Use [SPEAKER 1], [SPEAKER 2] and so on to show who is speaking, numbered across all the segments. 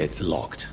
[SPEAKER 1] It's locked.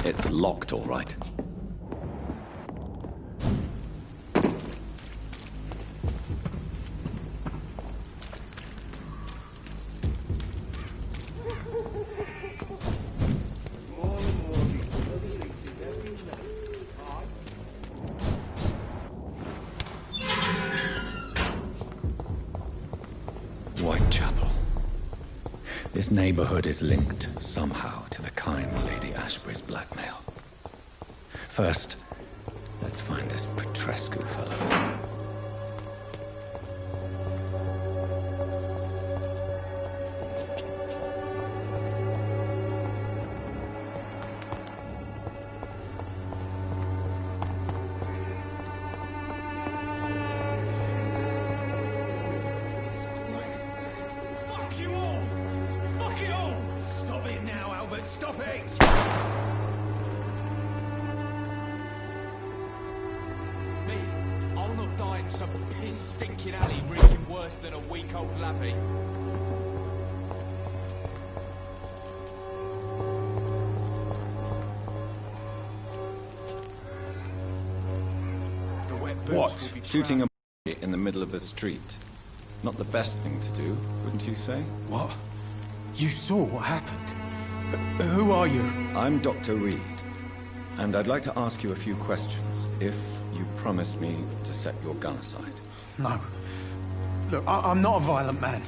[SPEAKER 1] It's locked, all right. Whitechapel. This neighborhood is linked somehow to the kind Lady Ashbury's blackmail. First, let's find this Petrescu fellow.
[SPEAKER 2] What?
[SPEAKER 1] Shooting a in the middle of the street. Not the best thing to do, wouldn't you say?
[SPEAKER 2] What? You saw what happened? Who are you?
[SPEAKER 1] I'm Dr. Reed, and I'd like to ask you a few questions, if you promise me to set your gun aside.
[SPEAKER 2] No. Look, I'm not a violent man.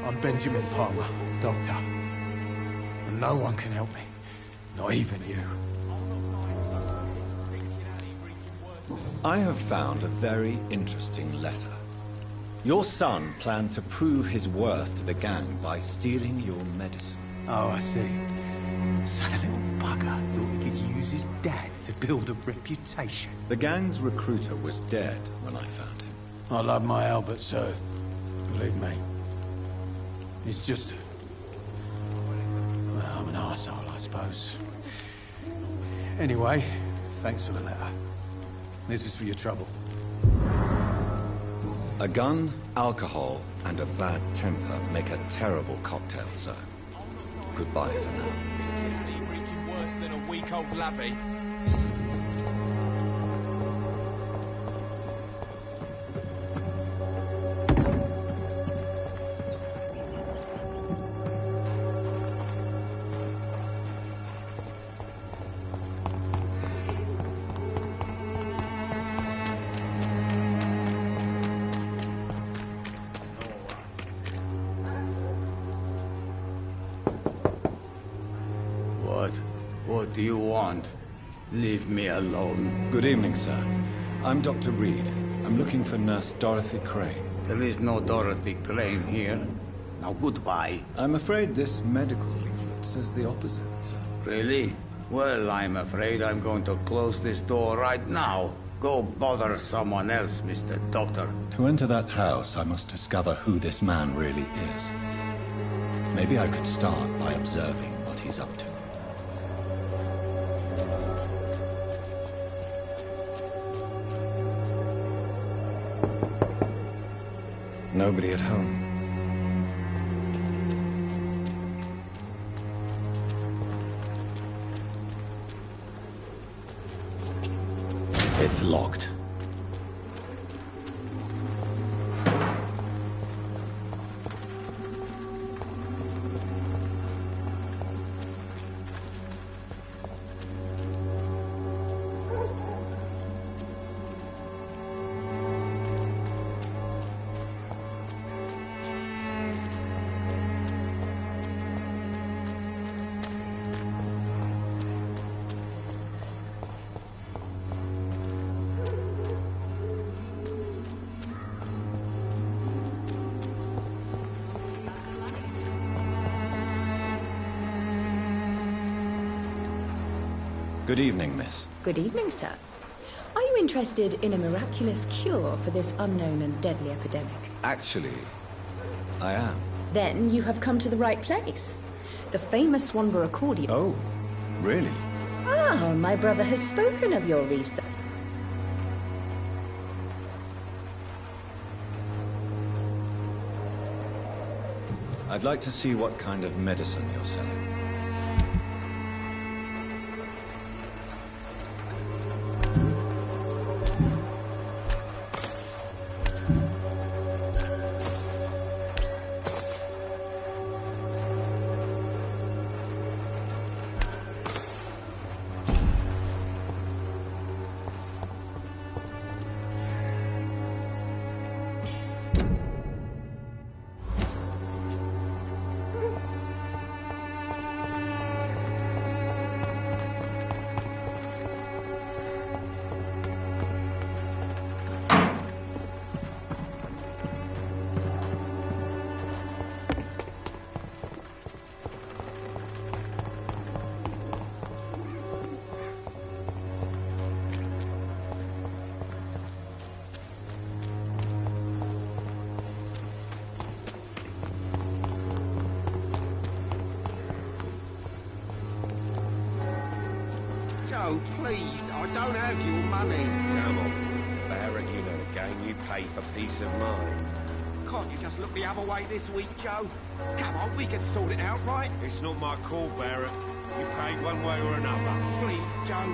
[SPEAKER 2] I'm Benjamin Palmer, doctor. And no one can help me. Not even you.
[SPEAKER 1] I have found a very interesting letter. Your son planned to prove his worth to the gang by stealing your medicine.
[SPEAKER 2] Oh, I see. So the little bugger thought he could use his dad to build a reputation.
[SPEAKER 1] The gang's recruiter was dead when I found him.
[SPEAKER 2] I love my Albert, sir. Believe me. It's just... well, I'm an arsehole, I suppose. Anyway, thanks for the letter. This is for your trouble.
[SPEAKER 1] A gun, alcohol, and a bad temper make a terrible cocktail, sir. Goodbye for now.
[SPEAKER 3] Reeking worse than a week-old lavvy.
[SPEAKER 4] What do you want? Leave me alone.
[SPEAKER 1] Good evening, sir. I'm Dr. Reed. I'm looking for Nurse Dorothy Crane.
[SPEAKER 4] There is no Dorothy Crane here. Now goodbye.
[SPEAKER 1] I'm afraid this medical leaflet says the opposite, sir.
[SPEAKER 4] Really? Well, I'm afraid I'm going to close this door right now. Go bother someone else, Mr. Doctor.
[SPEAKER 1] To enter that house, I must discover who this man really is. Maybe I could start by observing what he's up to. Nobody at home. It's locked. Good evening, miss.
[SPEAKER 5] Good evening, sir. Are you you interested in a miraculous cure for this unknown and deadly epidemic?
[SPEAKER 1] Actually, I am.
[SPEAKER 5] Then you have come to the right place. The famous Swanborough accordion.
[SPEAKER 1] Oh, really?
[SPEAKER 5] Ah, my brother has spoken of your research.
[SPEAKER 1] I'd like to see what kind of medicine you're selling.
[SPEAKER 6] Joe, please, I don't have your money.
[SPEAKER 7] Come on, Barrett, you know the game. You pay for peace of mind.
[SPEAKER 6] Can't you just look the other way this week, Joe? Come on, we can sort it out, right?
[SPEAKER 7] It's not my call, Barrett. You pay one way or another.
[SPEAKER 6] Please, Joe.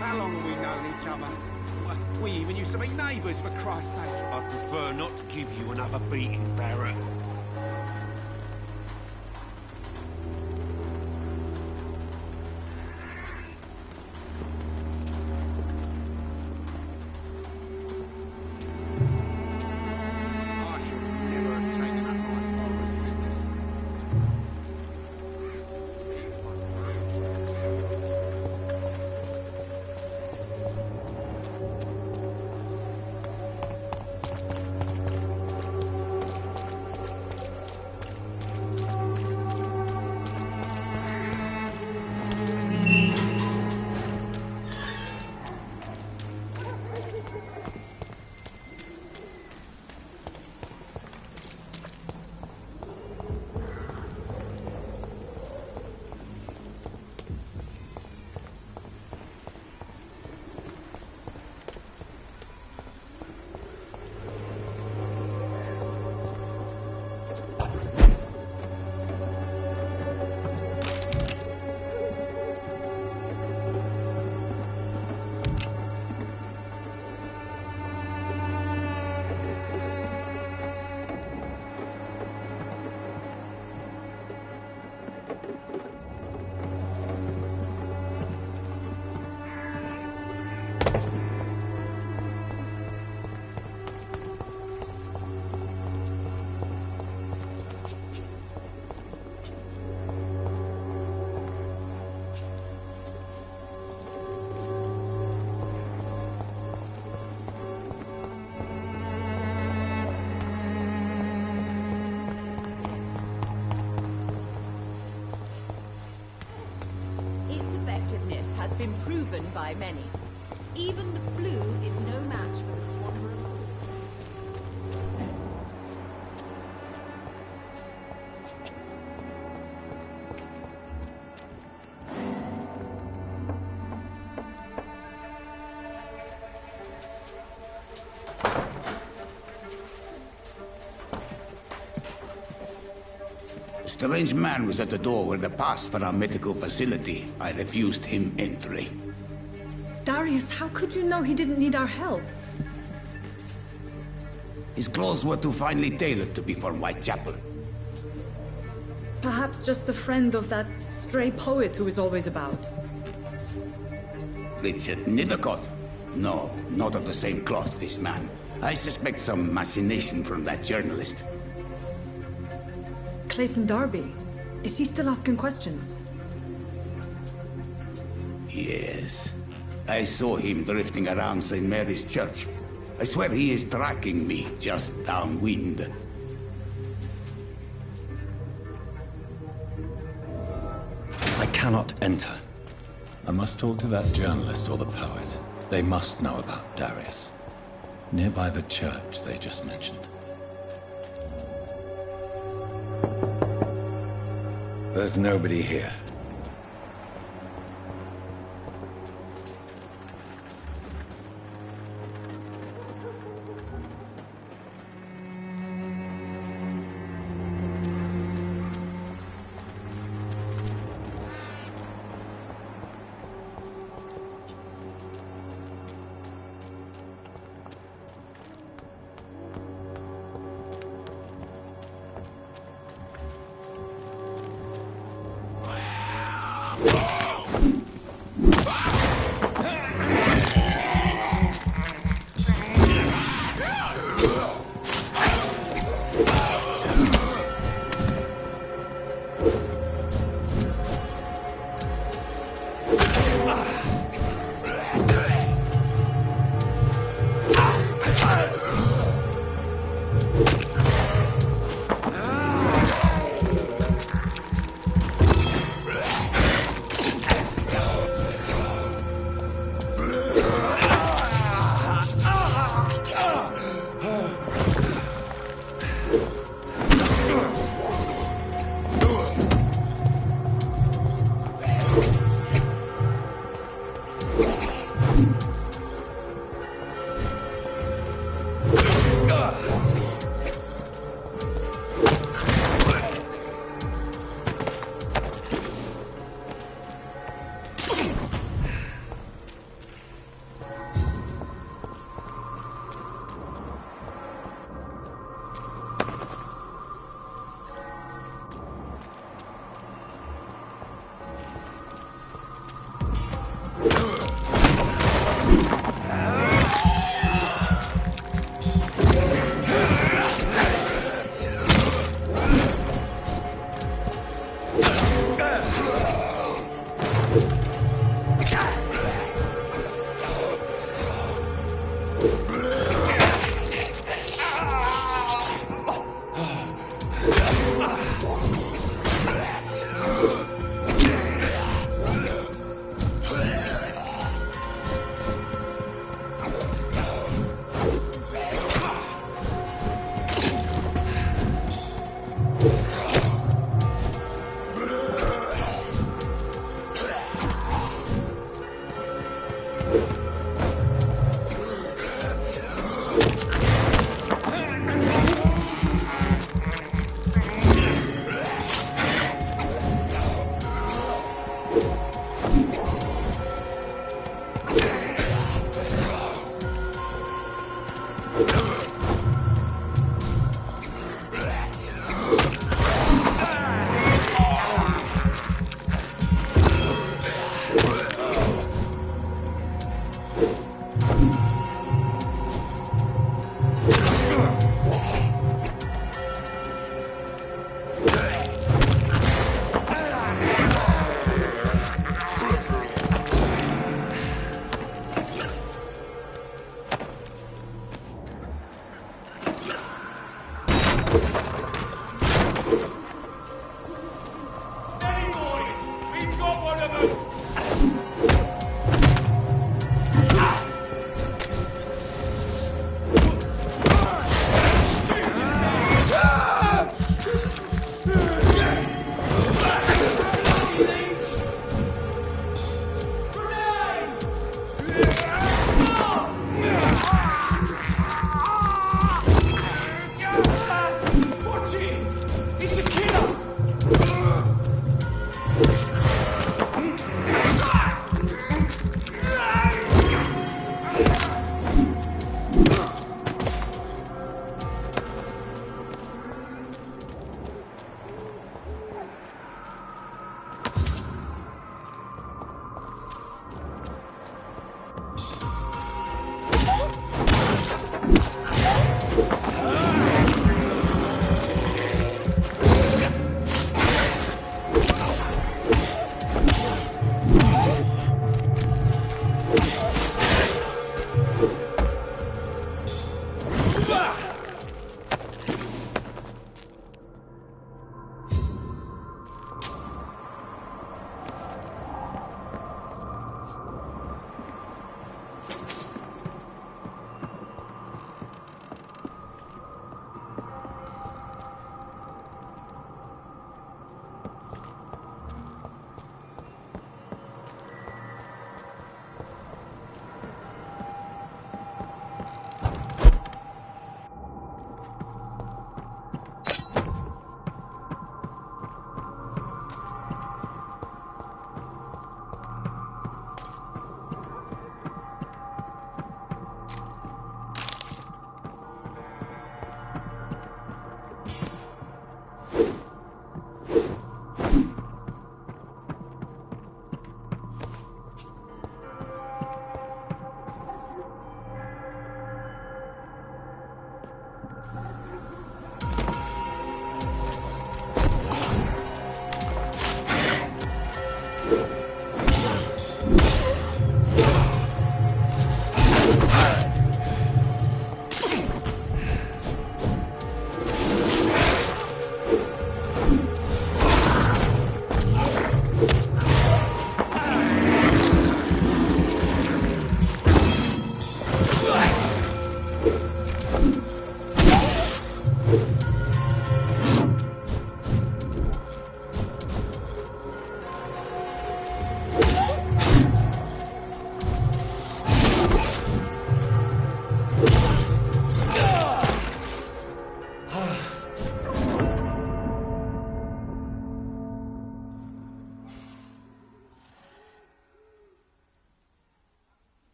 [SPEAKER 6] How long have we known each other? We even used to be neighbours, for Christ's sake.
[SPEAKER 7] I'd prefer not to give you another beating, Barrett.
[SPEAKER 6] I should never have taken up my father's business.
[SPEAKER 8] Has been proven by many. Even the flu is no match for the Swanborough.
[SPEAKER 4] A strange man was at the door with a pass for our medical facility. I refused him entry.
[SPEAKER 9] Darius, how could you know he didn't need our help?
[SPEAKER 4] His clothes were too finely tailored to be for Whitechapel.
[SPEAKER 9] Perhaps just a friend of that stray poet who is always about.
[SPEAKER 4] Richard Nethercott? No, not of the same cloth, this man. I suspect some machination from that journalist.
[SPEAKER 9] Clayton Darby. Is he still asking questions?
[SPEAKER 4] Yes. I saw him drifting around St. Mary's Church. I swear he is tracking me, just downwind.
[SPEAKER 1] I cannot enter. I must talk to that journalist or the poet. They must know about Darius. Nearby the church they just mentioned. There's nobody here.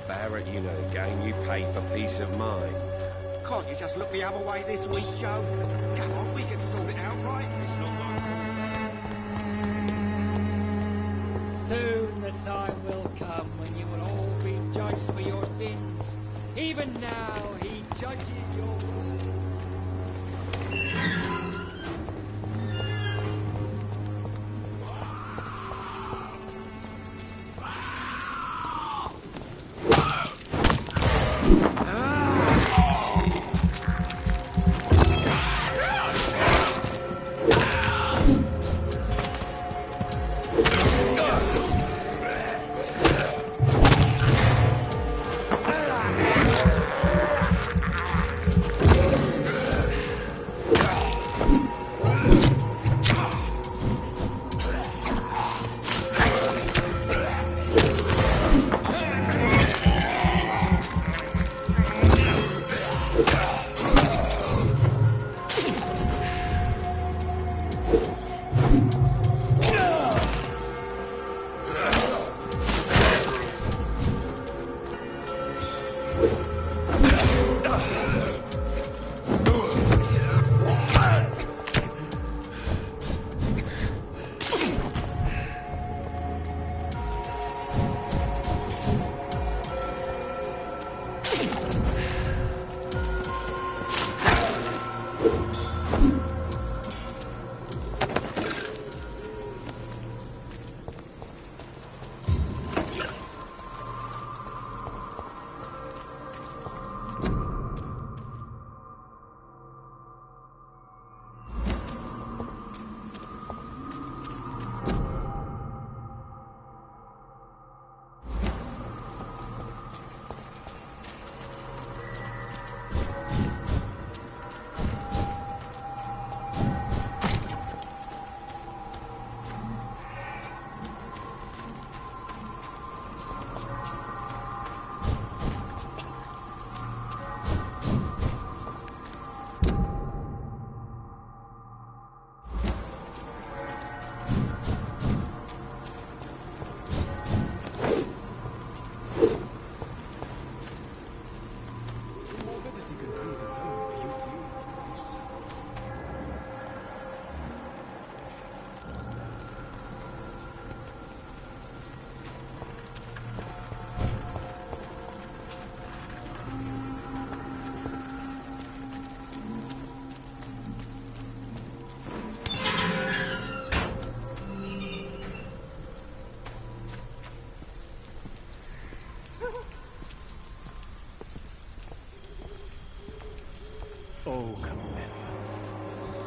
[SPEAKER 7] Barrett, you know the game. You pay for peace of mind.
[SPEAKER 6] Can't you just look the other way this week, Joe? Come on, we can sort it out, right? It's not like...
[SPEAKER 10] Soon the time will come when you will all be judged for your sins. Even now, he judges your works.
[SPEAKER 2] Oh, Camilla.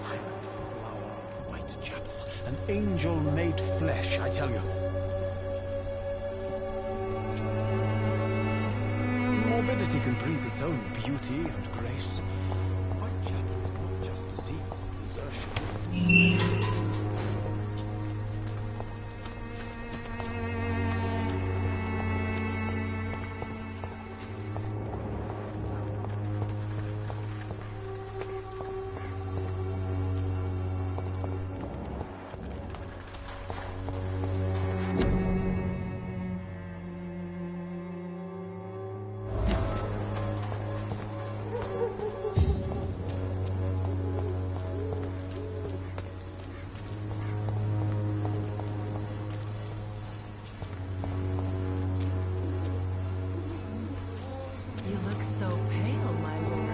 [SPEAKER 2] Silent flower of Whitechapel. An angel made flesh, I tell you. Morbidity can breathe its own beauty and grace. Whitechapel is not just disease, desertion.
[SPEAKER 9] You look so pale, my lord.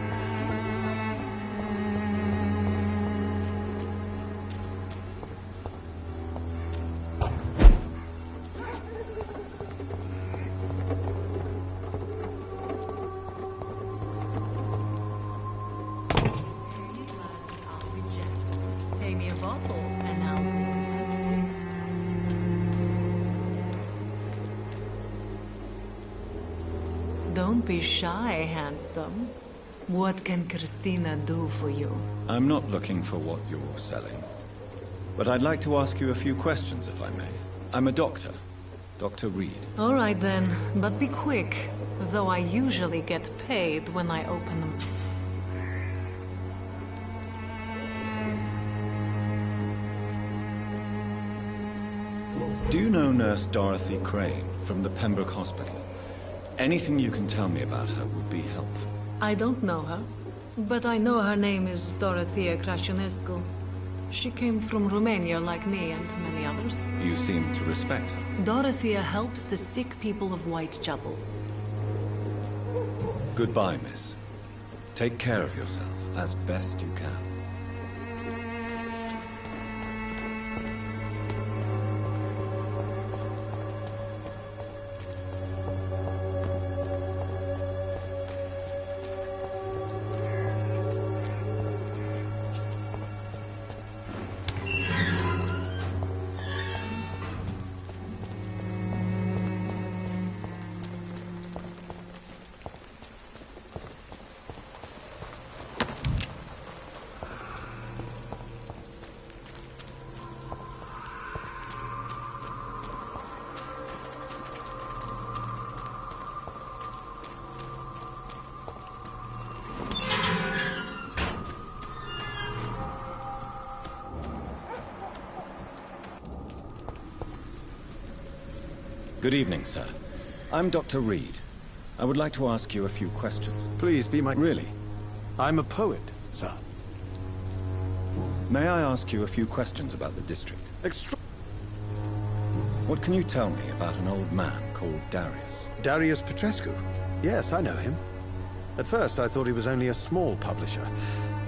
[SPEAKER 9] Pay me a bottle, and I'll be nasty. Don't be shy, handsome. What can Christina do for you?
[SPEAKER 1] I'm not looking for what you're selling. But I'd like to ask you a few questions, if I may. I'm a doctor. Dr. Reed.
[SPEAKER 9] All right then, but be quick. Though I usually get paid when I open them.
[SPEAKER 1] Do you know Nurse Dorothy Crane from the Pembroke Hospital? Anything you can tell me about her would be helpful.
[SPEAKER 9] I don't know her, but I know her name is Dorothea Crăciunescu. She came from Romania like me and many others.
[SPEAKER 1] You seem to respect her.
[SPEAKER 9] Dorothea helps the sick people of Whitechapel.
[SPEAKER 1] Goodbye, miss. Take care of yourself as best you can. Good evening, sir. I'm Dr. Reed. I would like to ask you a few questions.
[SPEAKER 2] Please be my...
[SPEAKER 1] Really?
[SPEAKER 2] I'm a poet, sir.
[SPEAKER 1] May I ask you a few questions about the district? What can you tell me about an old man called Darius?
[SPEAKER 2] Darius Petrescu? Yes, I know him. At first, I thought he was only a small publisher.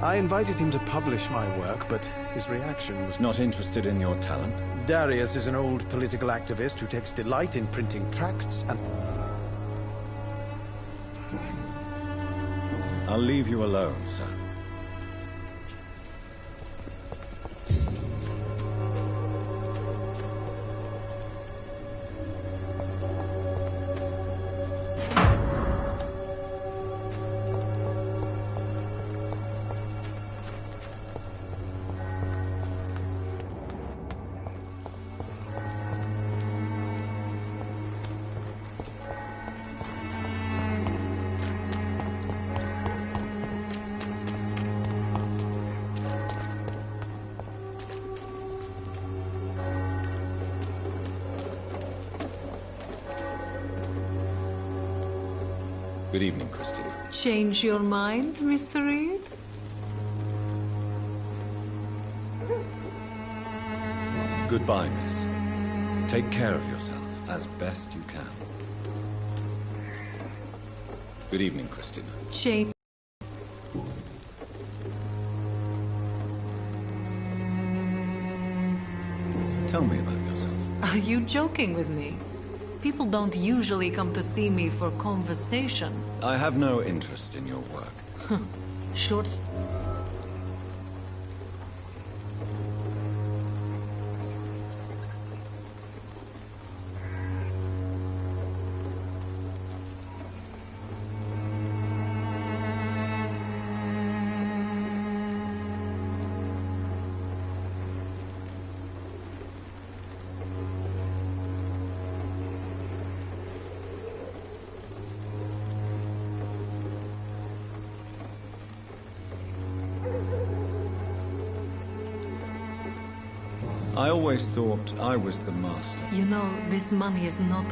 [SPEAKER 2] I invited him to publish my work, but his reaction was...
[SPEAKER 1] Not interested in your talent?
[SPEAKER 2] Darius is an old political activist who takes delight in printing tracts and...
[SPEAKER 1] I'll leave you alone, sir. Good evening, Christina.
[SPEAKER 9] Change your mind, Mr. Reed?
[SPEAKER 1] Goodbye, miss. Take care of yourself as best you can. Good evening, Christina.
[SPEAKER 9] Change.
[SPEAKER 1] Tell me about yourself.
[SPEAKER 9] Are you joking with me? People don't usually come to see me for conversation.
[SPEAKER 1] I have no interest in your work.
[SPEAKER 9] Short...
[SPEAKER 1] I always thought I was the master.
[SPEAKER 9] You know, this money is not...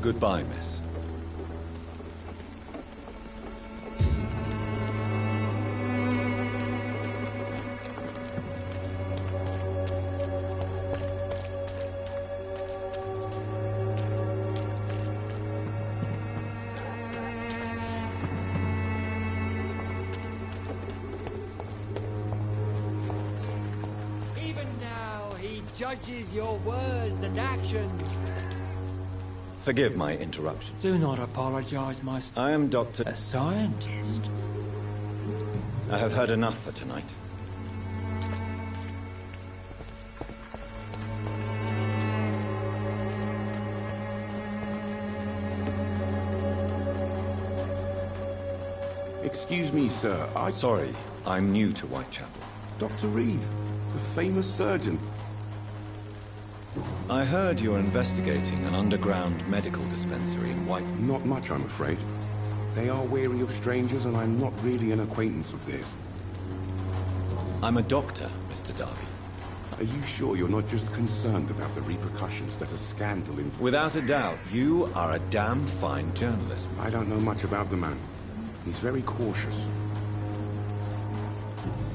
[SPEAKER 1] Goodbye, miss.
[SPEAKER 10] Judges your words and actions.
[SPEAKER 1] Forgive my interruption.
[SPEAKER 10] Do not apologize, my...
[SPEAKER 1] I am Dr.
[SPEAKER 10] A scientist.
[SPEAKER 1] I have heard enough for tonight.
[SPEAKER 11] Excuse me, sir.
[SPEAKER 1] Sorry, I'm new to Whitechapel.
[SPEAKER 11] Dr. Reed, the famous surgeon.
[SPEAKER 1] I heard you're investigating an underground medical dispensary in White...
[SPEAKER 11] Not much, I'm afraid. They are wary of strangers, and I'm not really an acquaintance of theirs.
[SPEAKER 1] I'm a doctor, Mr. Darby.
[SPEAKER 11] Are you sure you're not just concerned about the repercussions that a scandal in...
[SPEAKER 1] Without a doubt, you are a damn fine journalist.
[SPEAKER 11] I don't know much about the man. He's very cautious.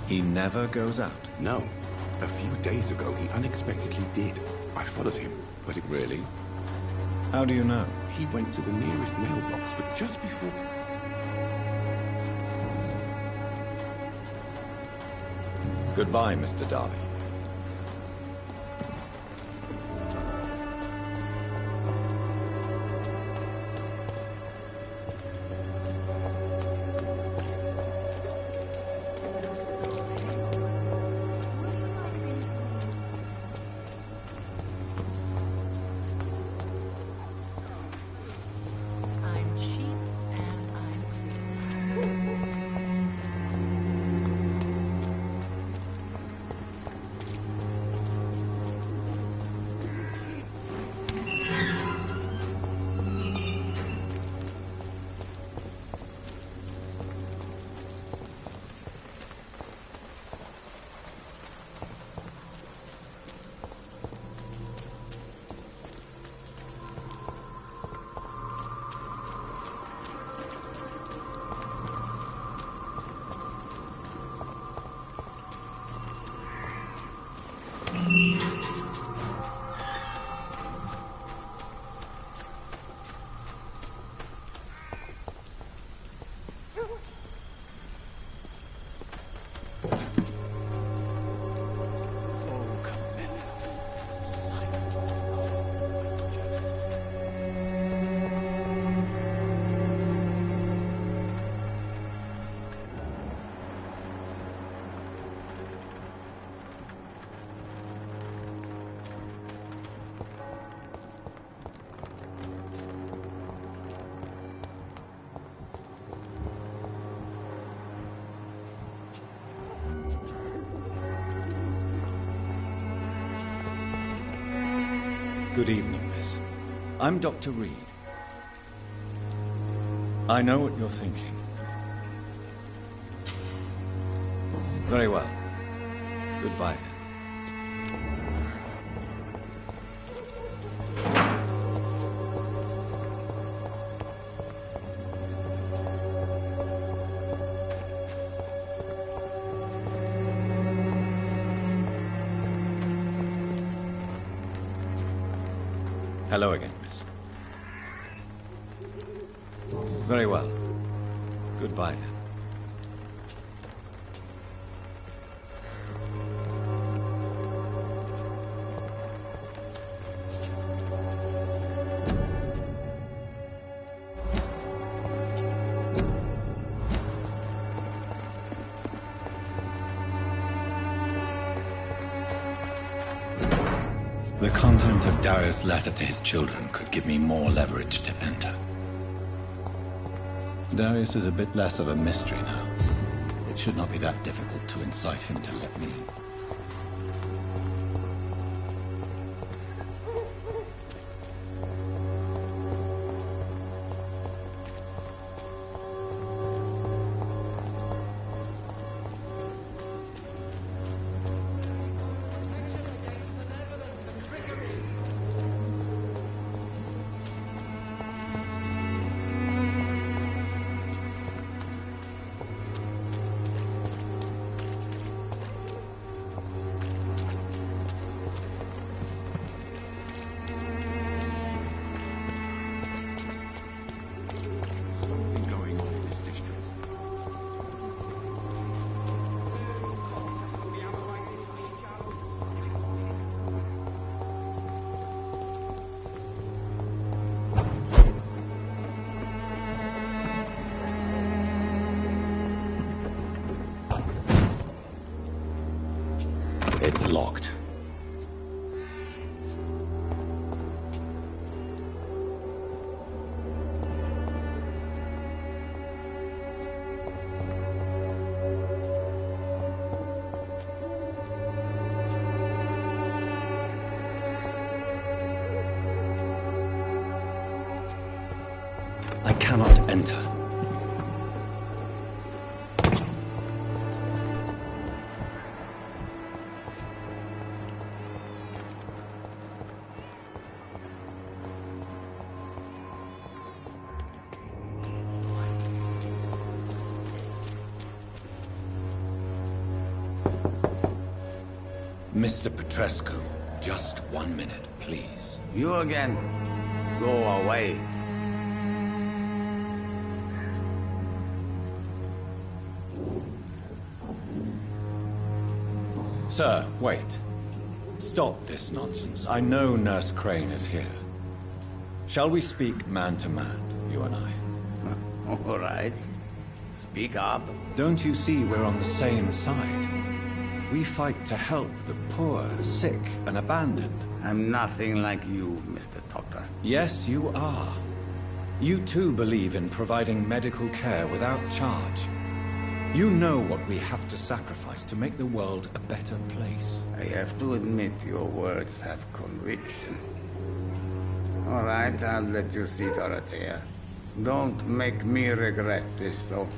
[SPEAKER 1] He never goes out?
[SPEAKER 11] No. A few days ago, he unexpectedly did. I followed him, but it...
[SPEAKER 1] Really? How do you know?
[SPEAKER 11] He went to the nearest mailbox, but just before...
[SPEAKER 1] Goodbye, Mr. Darby. Good evening, miss. I'm Dr. Reed. I know what you're thinking. Very well. Goodbye, then. Hello again, miss. Very well. Goodbye, then. The content of Darius' letter to his children could give me more leverage to enter. Darius is a bit less of a mystery now. It should not be that difficult to incite him to let me in.
[SPEAKER 11] Something going on in this district.
[SPEAKER 1] It's locked. I cannot enter. Mr. Petrescu, just 1 minute, please.
[SPEAKER 4] You again? Go away.
[SPEAKER 1] Sir, wait. Stop this nonsense. I know Nurse Crane is here. Shall we speak man to man, you and I?
[SPEAKER 4] All right. Speak up.
[SPEAKER 1] Don't you see we're on the same side? We fight to help the poor, sick, and abandoned.
[SPEAKER 4] I'm nothing like you, Mr. Doctor.
[SPEAKER 1] Yes, you are. You too believe in providing medical care without charge. You know what we have to sacrifice to make the world a better place.
[SPEAKER 4] I have to admit your words have conviction. All right, I'll let you see, Dorothea. Don't make me regret this, though.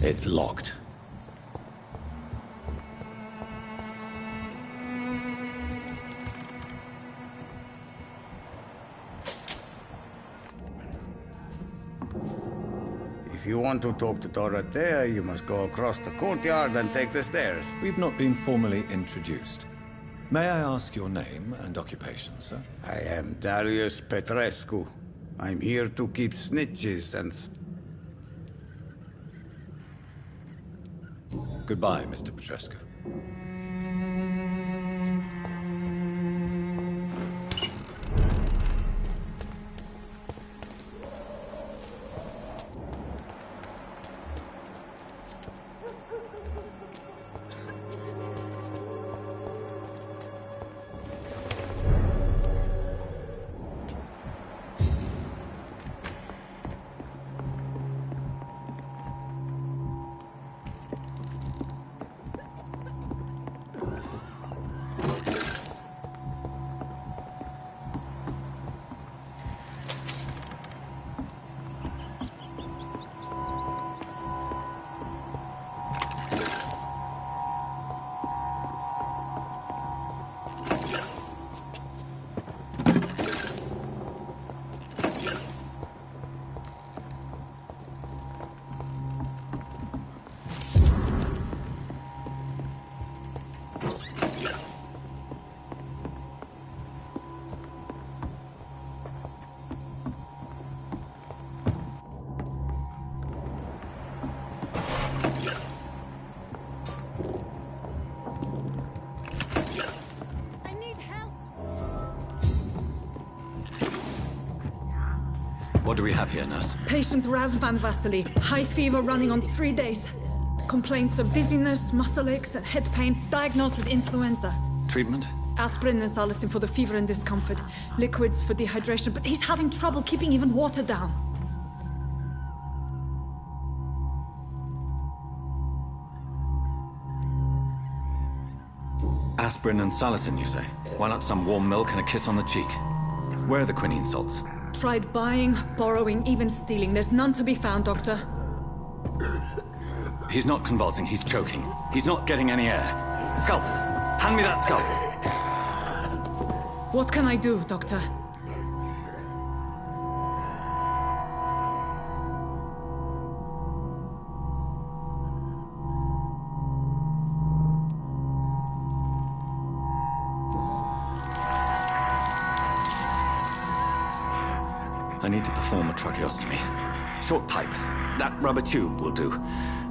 [SPEAKER 1] It's locked.
[SPEAKER 4] If you want to talk to Dorothea, you must go across the courtyard and take the stairs.
[SPEAKER 1] We've not been formally introduced. May I ask your name and occupation, sir?
[SPEAKER 4] I am Darius Petrescu. I'm here to keep snitches and...
[SPEAKER 1] Goodbye, Mr. Petrescu. What do we have here, nurse?
[SPEAKER 9] Patient Raz Van Vasily. High fever running on 3 days. Complaints of dizziness, muscle aches, and head pain. Diagnosed with influenza.
[SPEAKER 1] Treatment?
[SPEAKER 9] Aspirin and salicin for the fever and discomfort. Liquids for dehydration, but he's having trouble keeping even water down.
[SPEAKER 1] Aspirin and salicin, you say? Why not some warm milk and a kiss on the cheek? Where are the quinine salts?
[SPEAKER 9] Tried buying, borrowing, even stealing. There's none to be found, Doctor.
[SPEAKER 1] He's not convulsing, he's choking. He's not getting any air. Scalpel! Hand me that scalpel!
[SPEAKER 9] What can I do, Doctor?
[SPEAKER 1] I need to perform a tracheostomy. Short pipe. That rubber tube will do.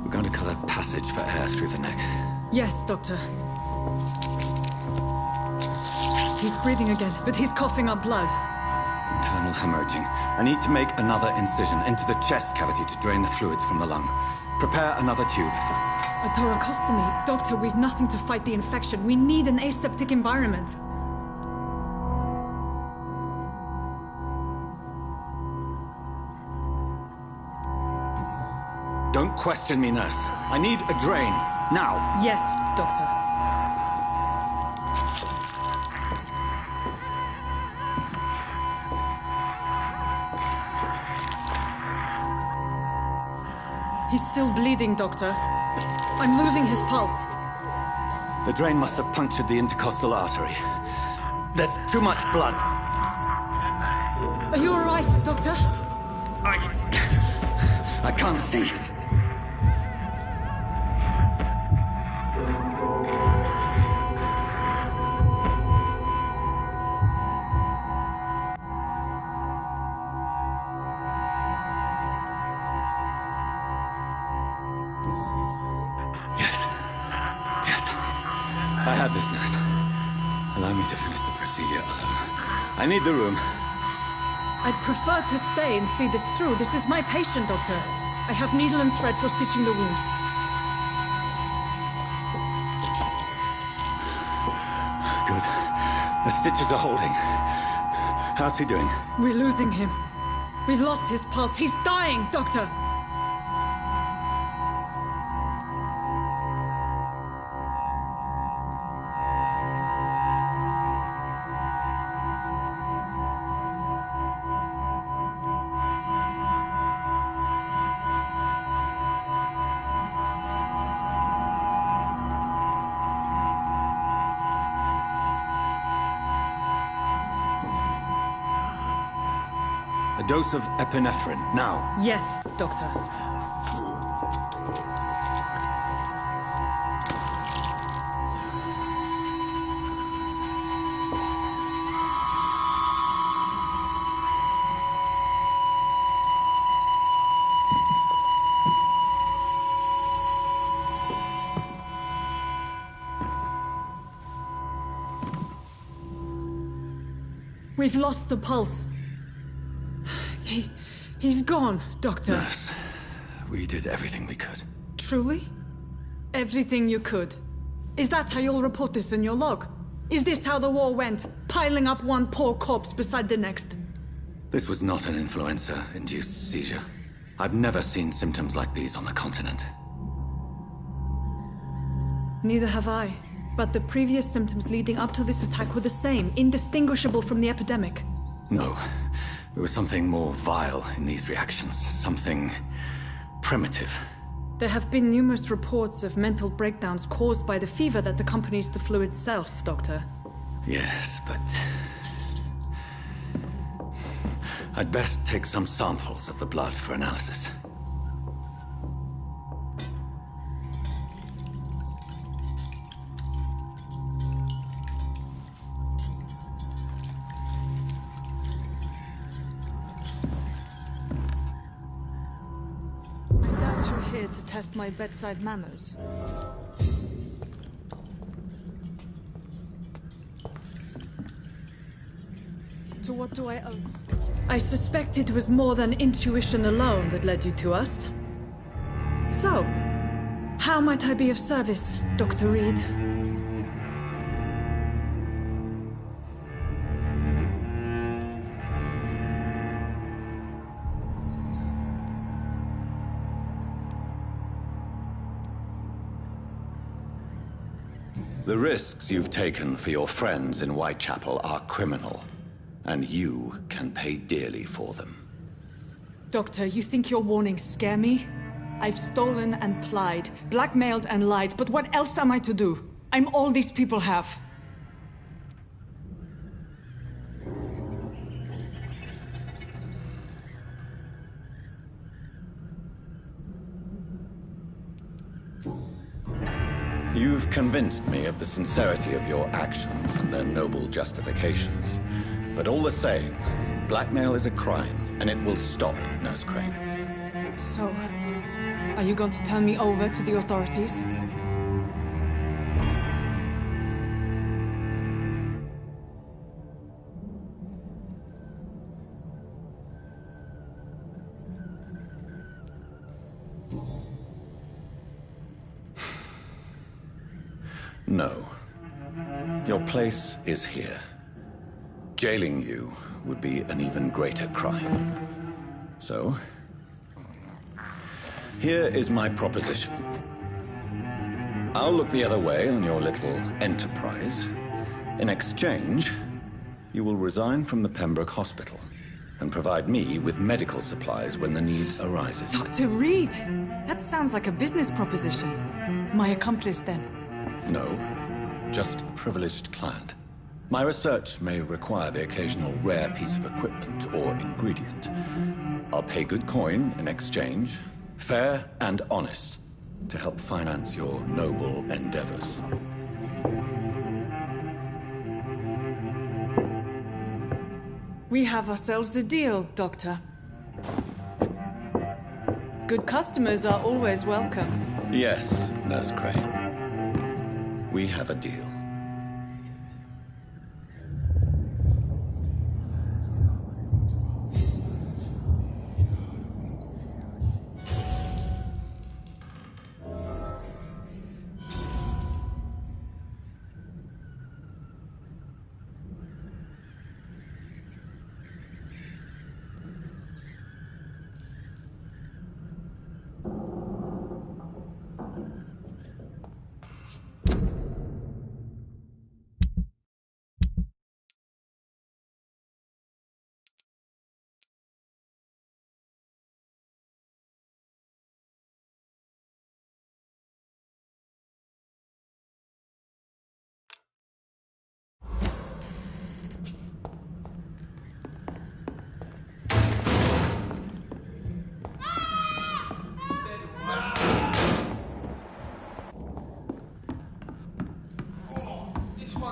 [SPEAKER 1] We're going to cut a passage for air through the neck.
[SPEAKER 9] Yes, Doctor. He's breathing again, but he's coughing up blood.
[SPEAKER 1] Internal hemorrhaging. I need to make another incision into the chest cavity to drain the fluids from the lung. Prepare another tube.
[SPEAKER 9] A thoracostomy? Doctor, we've nothing to fight the infection. We need an aseptic environment.
[SPEAKER 1] Don't question me, nurse. I need a drain. Now.
[SPEAKER 9] Yes, Doctor. He's still bleeding, Doctor. I'm losing his pulse.
[SPEAKER 1] The drain must have punctured the intercostal artery. There's too much blood.
[SPEAKER 9] Are you all right, Doctor?
[SPEAKER 1] I can't see. I have this, nurse. Allow me to finish the procedure alone. I need the room.
[SPEAKER 9] I'd prefer to stay and see this through. This is my patient, Doctor. I have needle and thread for stitching the wound.
[SPEAKER 1] Good. The stitches are holding. How's he doing?
[SPEAKER 9] We're losing him. We've lost his pulse. He's dying, Doctor!
[SPEAKER 1] A dose of epinephrine, now.
[SPEAKER 9] Yes, Doctor. We've lost the pulse. He's gone, Doctor.
[SPEAKER 1] Nurse, we did everything we could.
[SPEAKER 9] Truly? Everything you could? Is that how you'll report this in your log? Is this how the war went? Piling up one poor corpse beside the next?
[SPEAKER 1] This was not an influenza-induced seizure. I've never seen symptoms like these on the continent.
[SPEAKER 9] Neither have I. But the previous symptoms leading up to this attack were the same, indistinguishable from the epidemic.
[SPEAKER 1] No. There was something more vile in these reactions. Something primitive.
[SPEAKER 9] There have been numerous reports of mental breakdowns caused by the fever that accompanies the flu itself, Doctor.
[SPEAKER 1] Yes, but... I'd best take some samples of the blood for analysis.
[SPEAKER 9] To test my bedside manners. To what do I owe? I suspect it was more than intuition alone that led you to us. So, how might I be of service, Dr. Reed?
[SPEAKER 1] The risks you've taken for your friends in Whitechapel are criminal, and you can pay dearly for them.
[SPEAKER 9] Doctor, you think your warnings scare me? I've stolen and plied, blackmailed and lied, but what else am I to do? I'm all these people have.
[SPEAKER 1] You've convinced me of the sincerity of your actions and their noble justifications. But all the same, blackmail is a crime, and it will stop, Nurse Crane.
[SPEAKER 9] So, are you going to turn me over to the authorities?
[SPEAKER 1] No. Your place is here. Jailing you would be an even greater crime. So, here is my proposition. I'll look the other way on your little enterprise. In exchange, you will resign from the Pembroke Hospital and provide me with medical supplies when the need arises.
[SPEAKER 9] Dr. Reed! That sounds like a business proposition. My accomplice, then?
[SPEAKER 1] No, just a privileged client. My research may require the occasional rare piece of equipment or ingredient. I'll pay good coin in exchange, fair and honest, to help finance your noble endeavors.
[SPEAKER 9] We have ourselves a deal, Doctor. Good customers are always welcome.
[SPEAKER 1] Yes, Nurse Crane. We have a deal.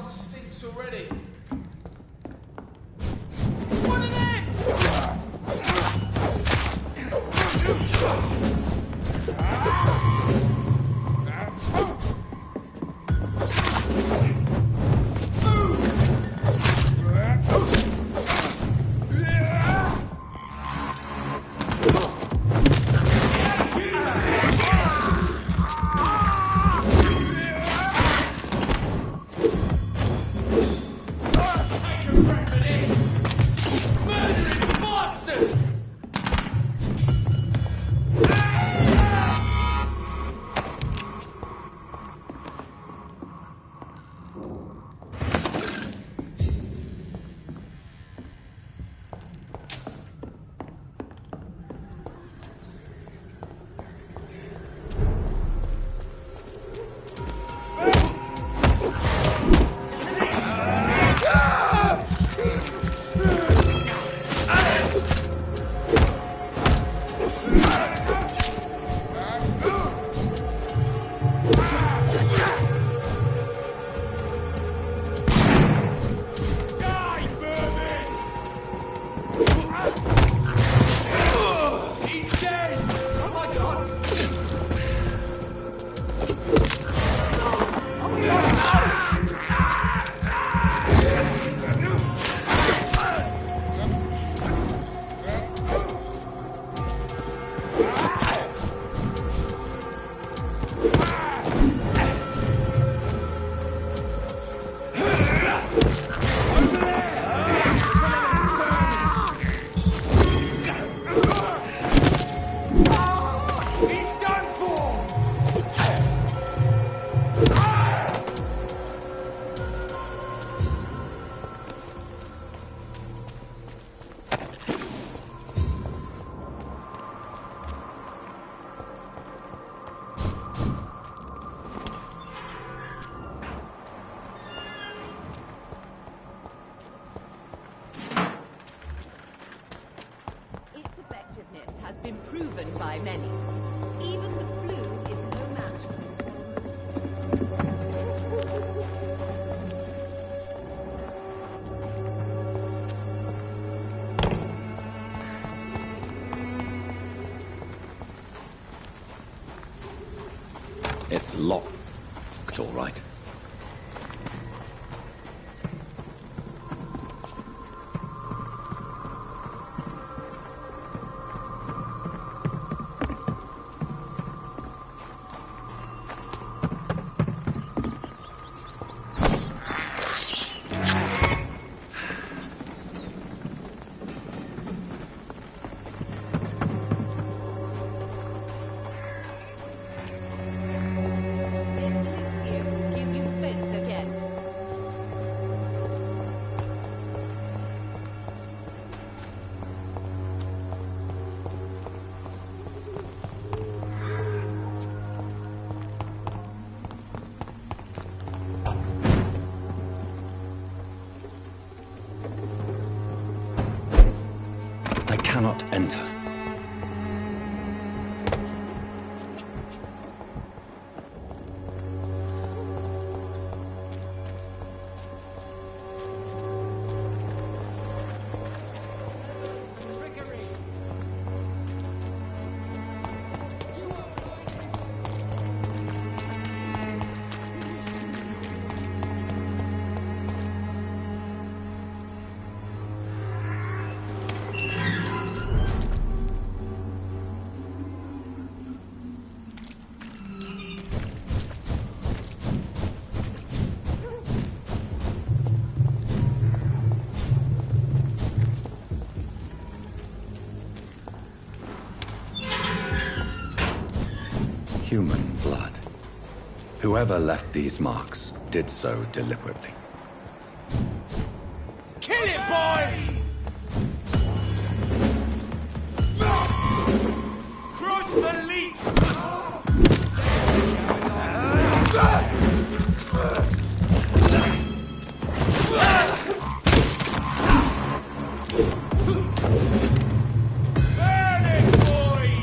[SPEAKER 6] Stinks already.
[SPEAKER 8] been proven by many. Even the flu is no match for the swan.
[SPEAKER 1] It's locked, all right. I cannot enter. Human blood. Whoever left these marks did so deliberately.
[SPEAKER 3] Kill it, boy! Cross the leech! Burn it, boys!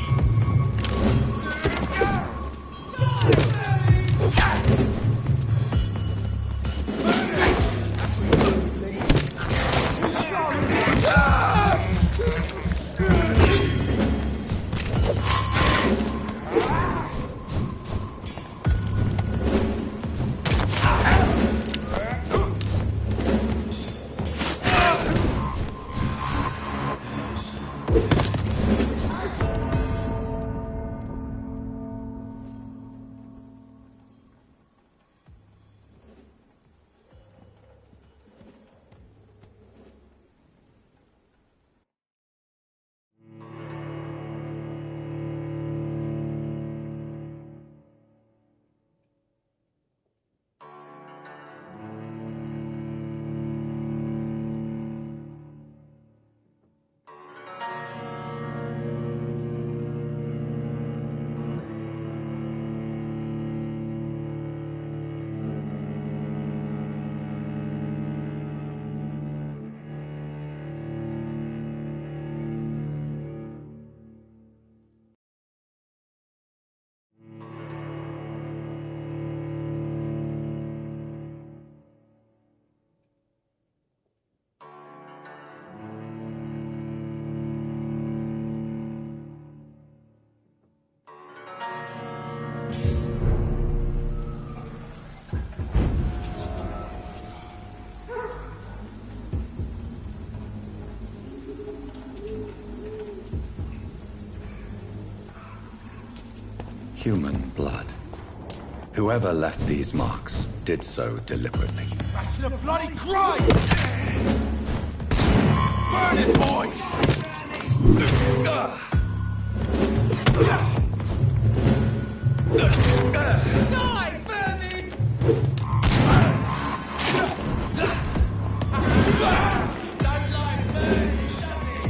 [SPEAKER 1] Human blood. Whoever left these marks did so deliberately.
[SPEAKER 3] Back to the bloody grind! Burn it, boys! Die, vermin! Don't like vermin, does it?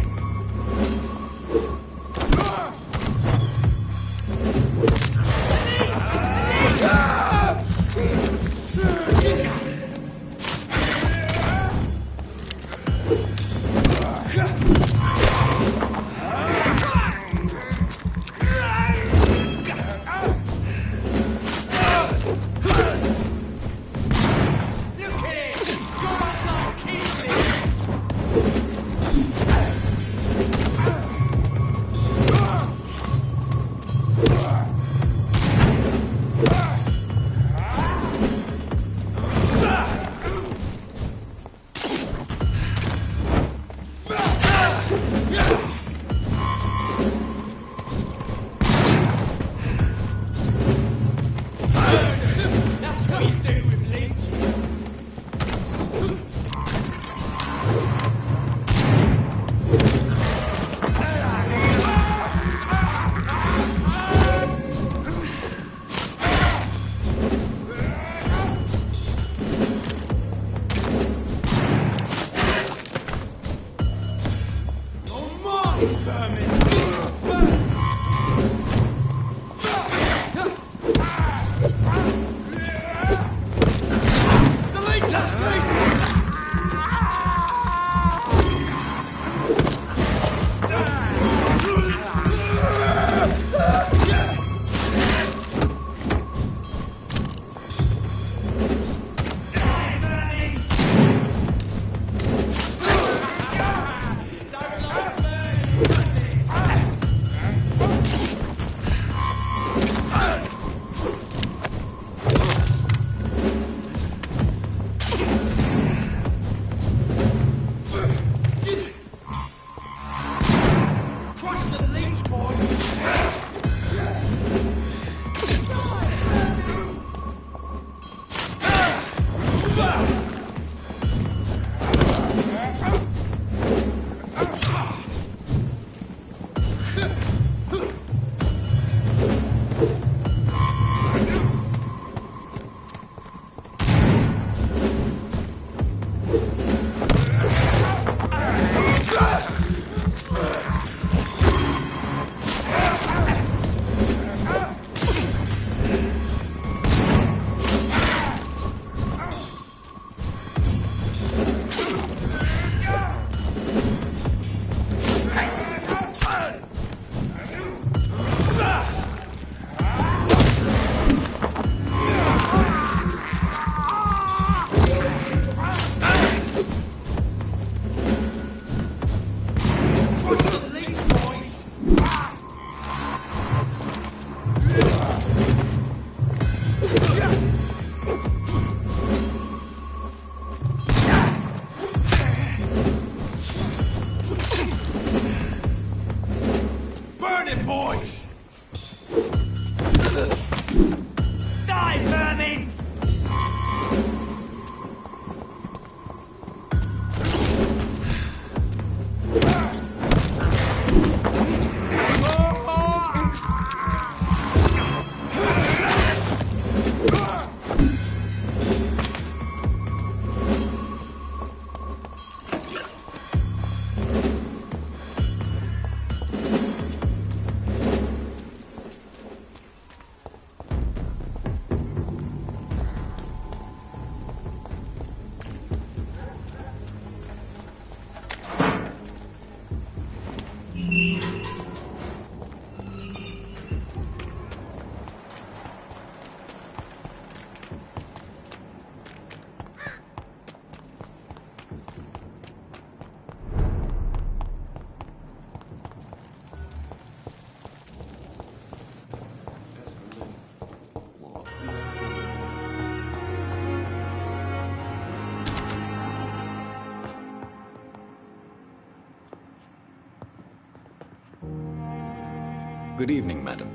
[SPEAKER 1] Good evening, madam.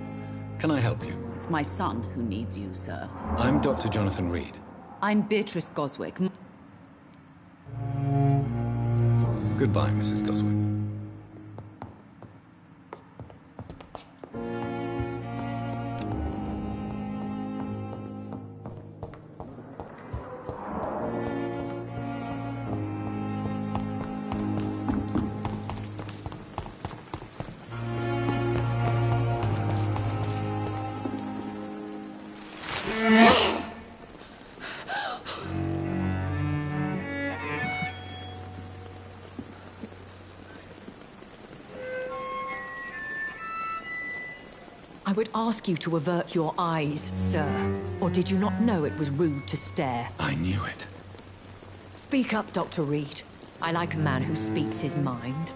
[SPEAKER 1] Can I help you?
[SPEAKER 12] It's my son who needs you, sir.
[SPEAKER 1] I'm Dr. Jonathan Reed.
[SPEAKER 12] I'm Beatrice Goswick.
[SPEAKER 1] Goodbye, Mrs. Goswick.
[SPEAKER 12] I would ask you to avert your eyes, sir. Or did you not know it was rude to stare?
[SPEAKER 1] I knew it.
[SPEAKER 12] Speak up, Dr. Reed. I like a man who speaks his mind.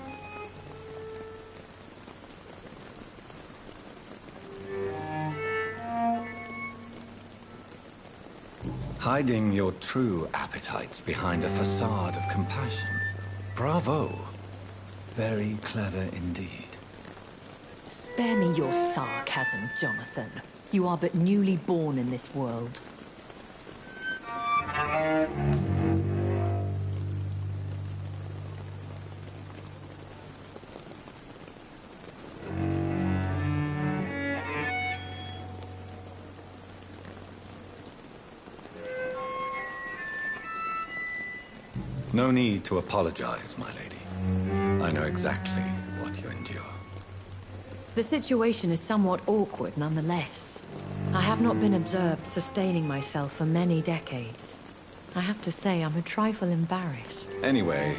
[SPEAKER 1] Hiding your true appetites behind a facade of compassion. Bravo. Very clever indeed.
[SPEAKER 12] Spare me your sarcasm, Jonathan. You are but newly born in this world.
[SPEAKER 1] No need to apologize, my lady. I know exactly what you endured.
[SPEAKER 12] The situation is somewhat awkward nonetheless. I have not been observed sustaining myself for many decades. I have to say I'm a trifle embarrassed.
[SPEAKER 1] Anyway,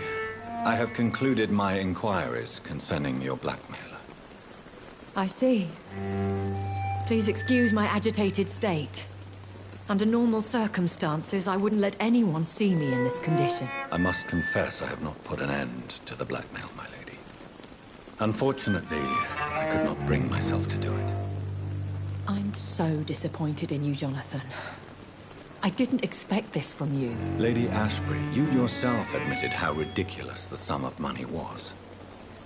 [SPEAKER 1] I have concluded my inquiries concerning your blackmailer.
[SPEAKER 12] I see. Please excuse my agitated state. Under normal circumstances, I wouldn't let anyone see me in this condition.
[SPEAKER 1] I must confess I have not put an end to the blackmail, my lady. Unfortunately, I could not bring myself to do it.
[SPEAKER 12] I'm so disappointed in you, Jonathan. I didn't expect this from you.
[SPEAKER 1] Lady Ashbury, you yourself admitted how ridiculous the sum of money was.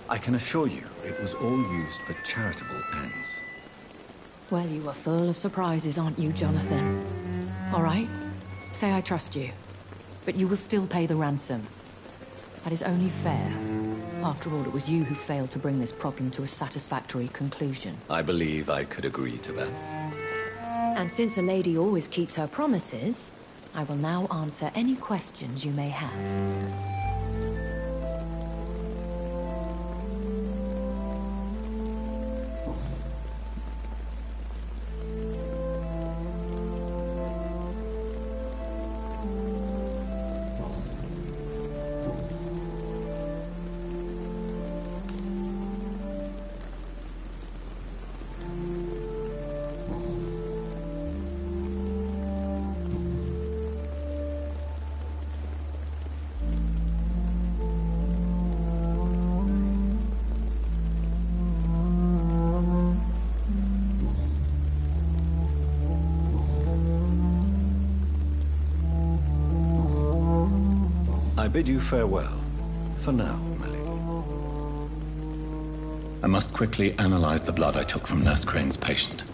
[SPEAKER 1] I can assure you it was all used for charitable ends.
[SPEAKER 12] Well, you are full of surprises, aren't you, Jonathan? All right, say I trust you, but you will still pay the ransom. That is only fair. After all, it was you who failed to bring this problem to a satisfactory conclusion.
[SPEAKER 1] I believe I could agree to that.
[SPEAKER 12] And since a lady always keeps her promises, I will now answer any questions you may have.
[SPEAKER 1] I bid you farewell, for now, my lady. I must quickly analyze the blood I took from Nurse Crane's patient.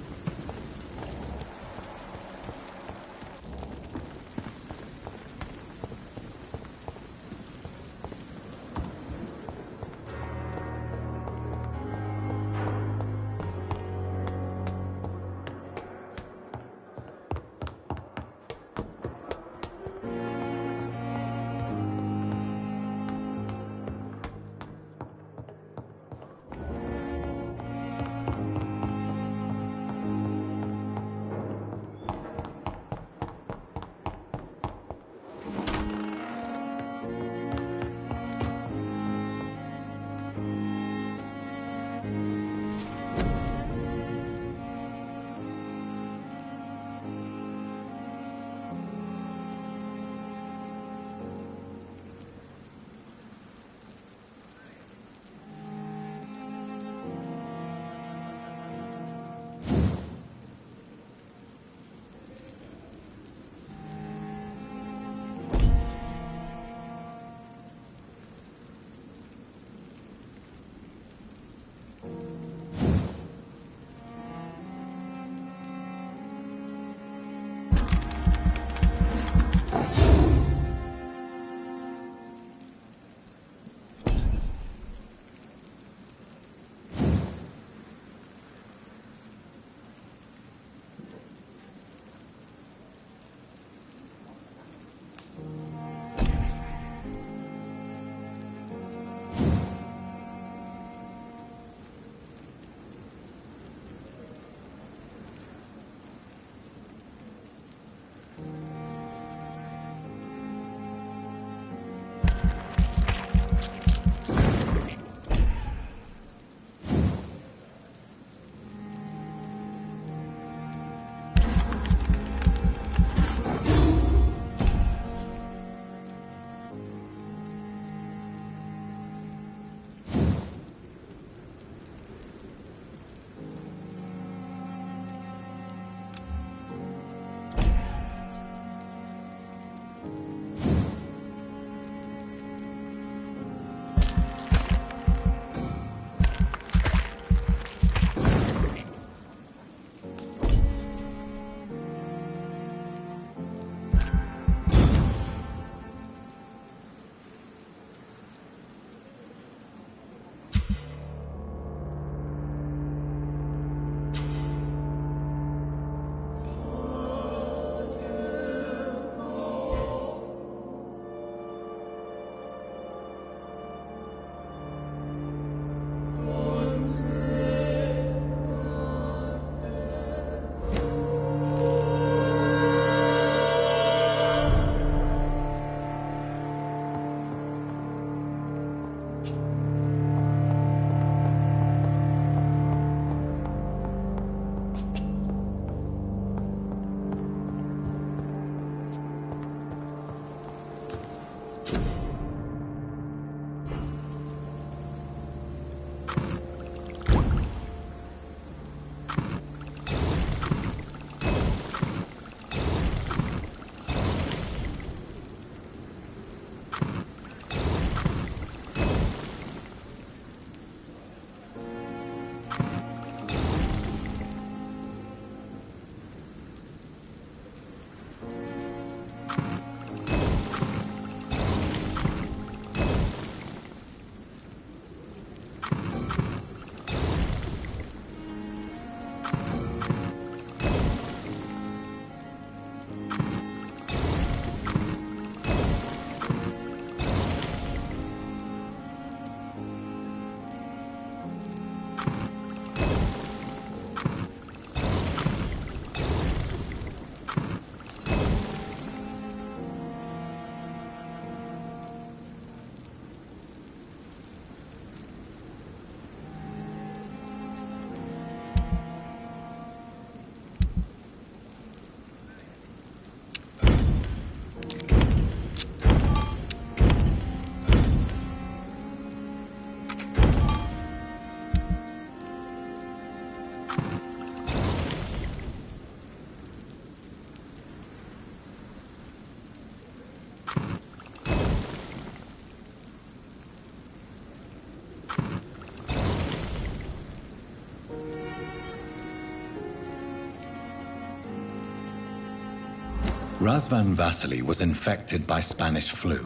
[SPEAKER 1] Razvan Vasily was infected by Spanish flu,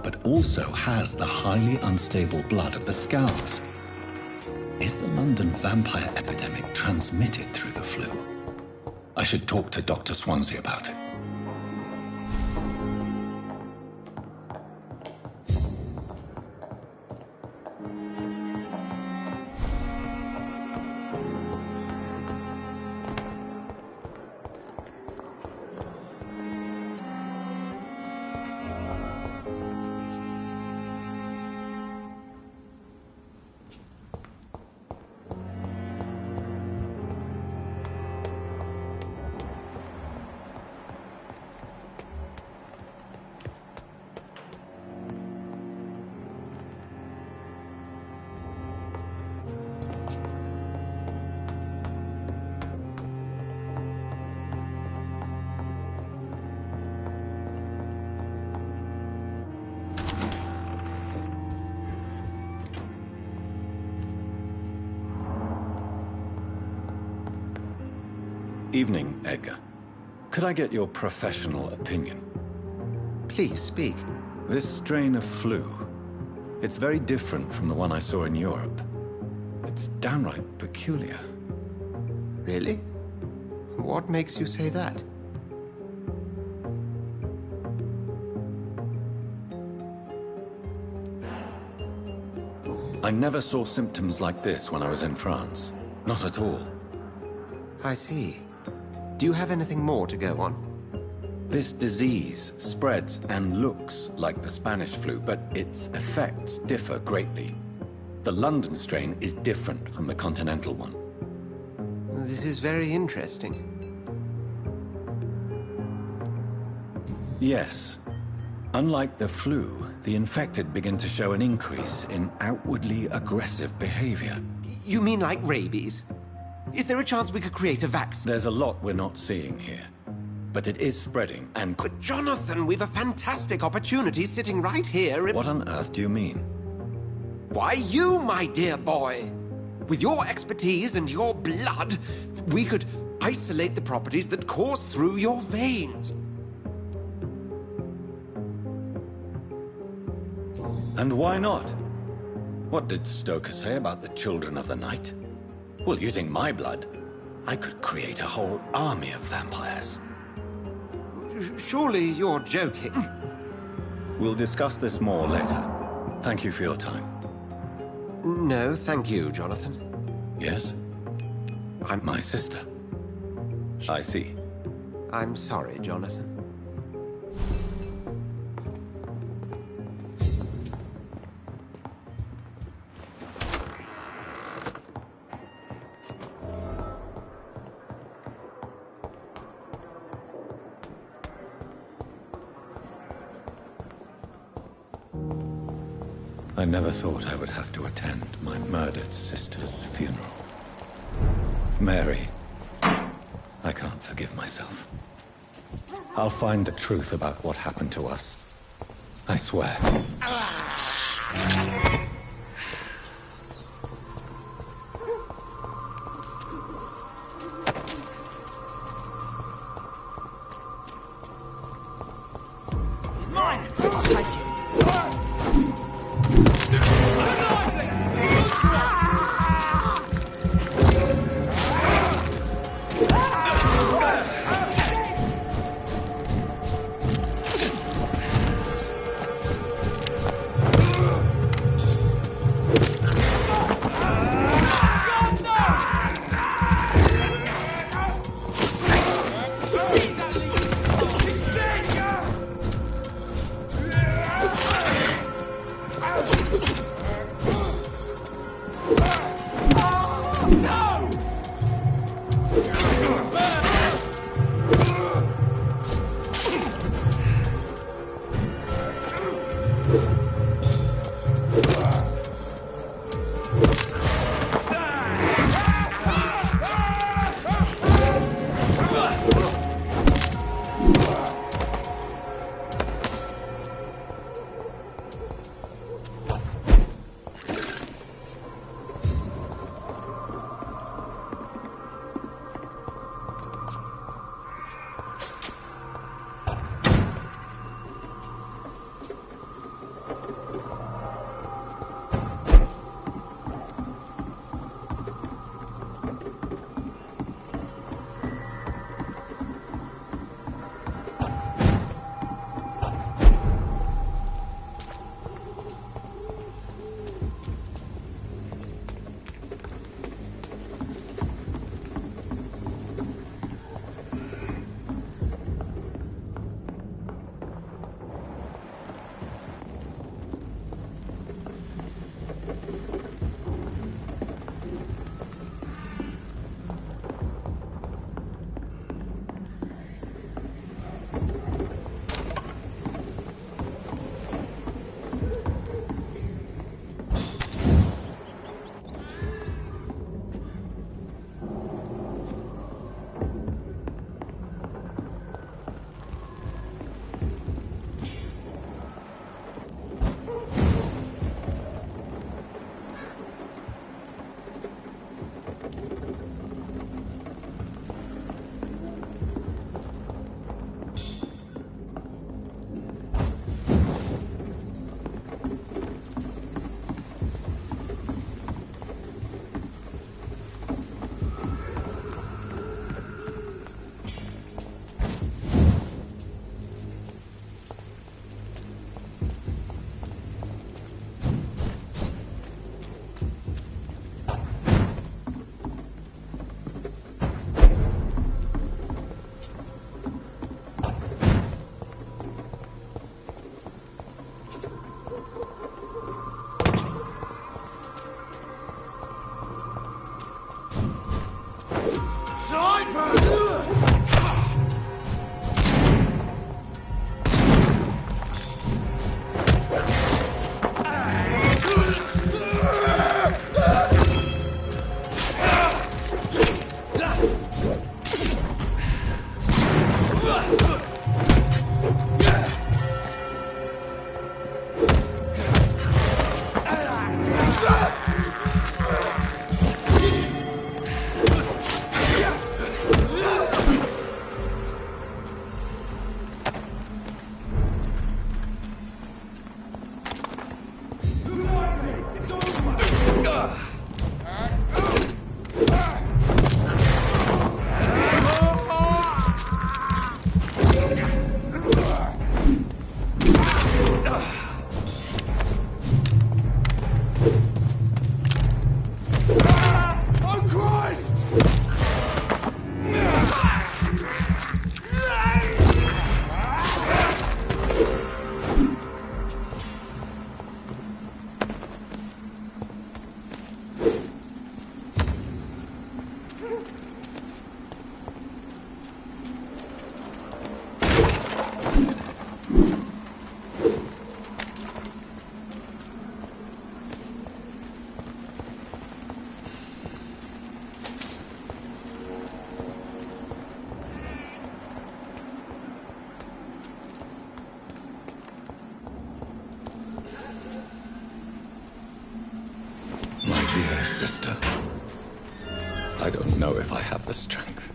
[SPEAKER 1] but also has the highly unstable blood of the Scours. Is the London vampire epidemic transmitted through the flu? I should talk to Dr. Swansea about it. Evening, Edgar. Could I get your professional opinion?
[SPEAKER 13] Please, speak.
[SPEAKER 1] This strain of flu, it's very different from the one I saw in Europe. It's downright peculiar.
[SPEAKER 13] Really? What makes you say that?
[SPEAKER 1] I never saw symptoms like this when I was in France. Not at all.
[SPEAKER 13] I see. Do you have anything more to go on?
[SPEAKER 1] This disease spreads and looks like the Spanish flu, but its effects differ greatly. The London strain is different from the continental one.
[SPEAKER 13] This is very interesting.
[SPEAKER 1] Yes. Unlike the flu, the infected begin to show an increase in outwardly aggressive behavior.
[SPEAKER 13] You mean like rabies? Is there a chance we could create a vaccine?
[SPEAKER 1] There's a lot we're not seeing here. But it is spreading, and...
[SPEAKER 13] But Jonathan, we've a fantastic opportunity sitting right here in...
[SPEAKER 1] What on earth do you mean?
[SPEAKER 13] Why, you, my dear boy. With your expertise and your blood, we could isolate the properties that course through your veins.
[SPEAKER 1] And why not? What did Stoker say about the Children of the Night? Well, using my blood, I could create a whole army of vampires.
[SPEAKER 13] Surely you're joking.
[SPEAKER 1] We'll discuss this more later. Thank you for your time.
[SPEAKER 13] No, thank you, Jonathan.
[SPEAKER 1] Yes? I'm my sister. I see.
[SPEAKER 13] I'm sorry, Jonathan.
[SPEAKER 1] I never thought I would have to attend my murdered sister's funeral. Mary, I can't forgive myself. I'll find the truth about what happened to us. I swear. I don't know if I have the strength.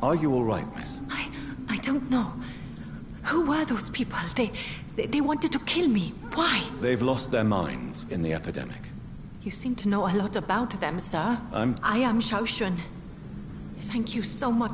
[SPEAKER 1] Are you all right, miss?
[SPEAKER 5] I don't know. Who were those people? They wanted to kill me. Why?
[SPEAKER 1] They've lost their minds in the epidemic.
[SPEAKER 5] You seem to know a lot about them, sir. I am Shaoshun. Thank you so much.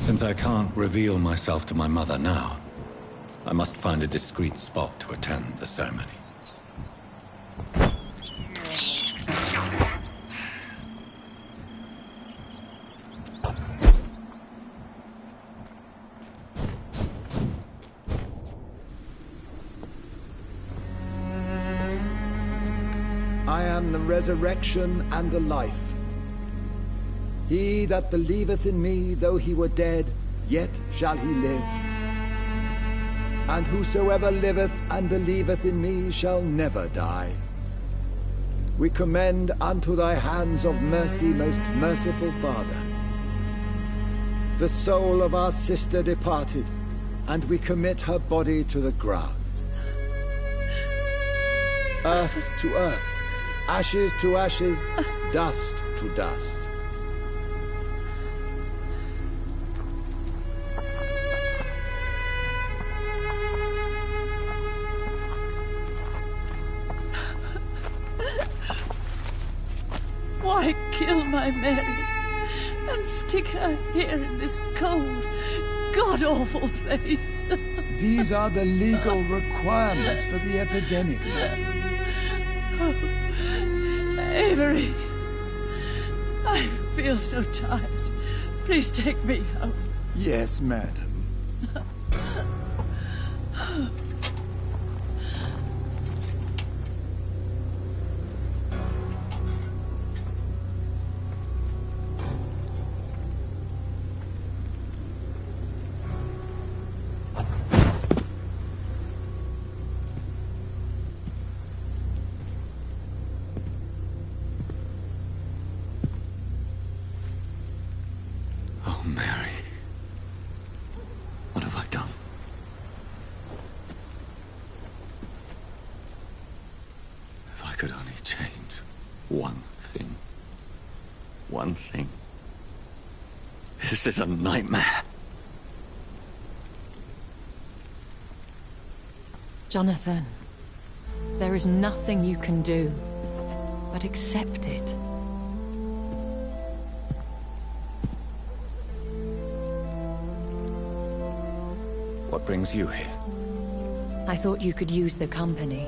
[SPEAKER 1] Since I can't reveal myself to my mother now, I must find a discreet spot to attend the ceremony.
[SPEAKER 14] I am the resurrection and the life. He that believeth in me, though he were dead, yet shall he live. And whosoever liveth and believeth in me shall never die. We commend unto thy hands of mercy, most merciful Father, the soul of our sister departed, and we commit her body to the ground. Earth to earth, ashes to ashes, dust to dust.
[SPEAKER 15] Why kill my Mary and stick her here in this cold, god-awful place?
[SPEAKER 14] These are the legal requirements for the epidemic, Mary.
[SPEAKER 15] Oh, Avery, I feel so tired. Please take me home.
[SPEAKER 14] Yes, madam.
[SPEAKER 1] Oh, Mary. What have I done? If I could only change one thing. One thing. This is a nightmare.
[SPEAKER 12] Jonathan, there is nothing you can do but accept it.
[SPEAKER 1] What brings you here?
[SPEAKER 12] I thought you could use the company.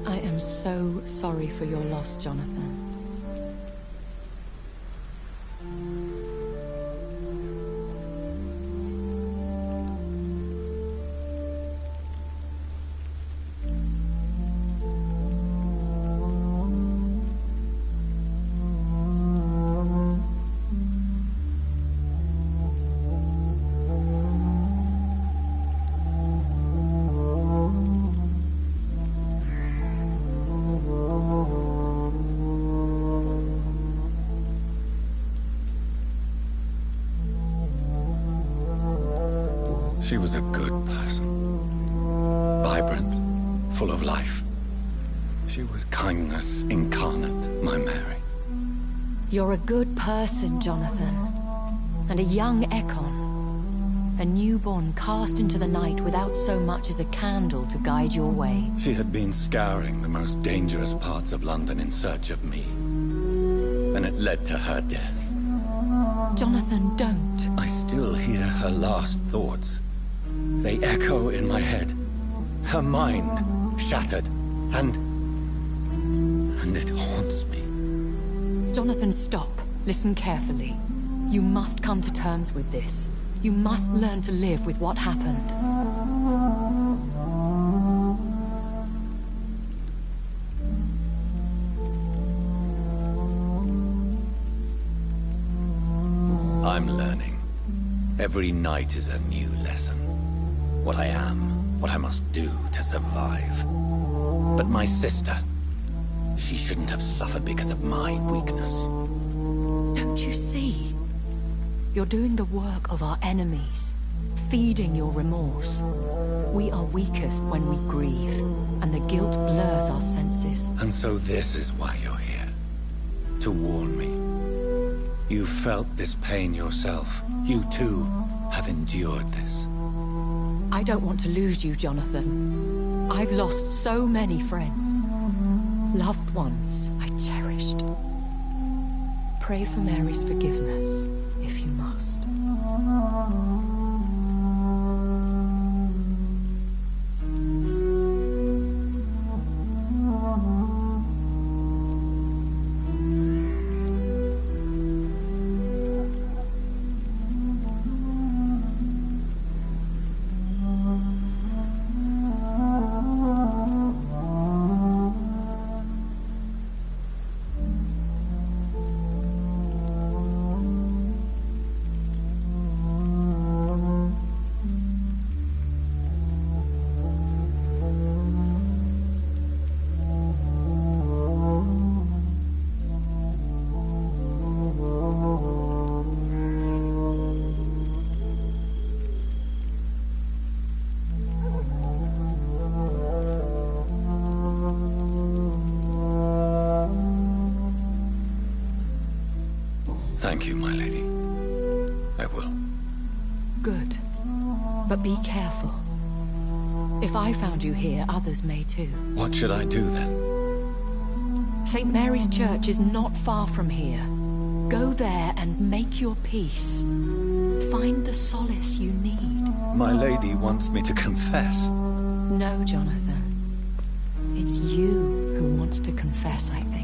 [SPEAKER 12] I am so sorry for your loss, Jonathan.
[SPEAKER 1] She was a good person. Vibrant, full of life. She was kindness incarnate, my Mary.
[SPEAKER 12] You're a good person, Jonathan. And a young Ekon. A newborn cast into the night without so much as a candle to guide your way.
[SPEAKER 1] She had been scouring the most dangerous parts of London in search of me. And it led to her death.
[SPEAKER 12] Jonathan, don't.
[SPEAKER 1] I still hear her last thoughts. They echo in my head. Her mind shattered, and it haunts me.
[SPEAKER 12] Jonathan, stop. Listen carefully. You must come to terms with this. You must learn to live with what happened.
[SPEAKER 1] I'm learning. Every night is a new lesson. What I am, what I must do to survive. But my sister, she shouldn't have suffered because of my weakness.
[SPEAKER 12] Don't you see? You're doing the work of our enemies, feeding your remorse. We are weakest when we grieve, and the guilt blurs our senses.
[SPEAKER 1] And so this is why you're here. To warn me. You've felt this pain yourself. You too have endured this.
[SPEAKER 12] I don't want to lose you, Jonathan. I've lost so many friends. Loved ones I cherished. Pray for Mary's forgiveness, if you must.
[SPEAKER 1] Thank you, my lady. I will.
[SPEAKER 12] Good. But be careful. If I found you here, others may too.
[SPEAKER 1] What should I do then?
[SPEAKER 12] St. Mary's Church is not far from here. Go there and make your peace. Find the solace you need.
[SPEAKER 1] My lady wants me to confess.
[SPEAKER 12] No, Jonathan. It's you who wants to confess, I think.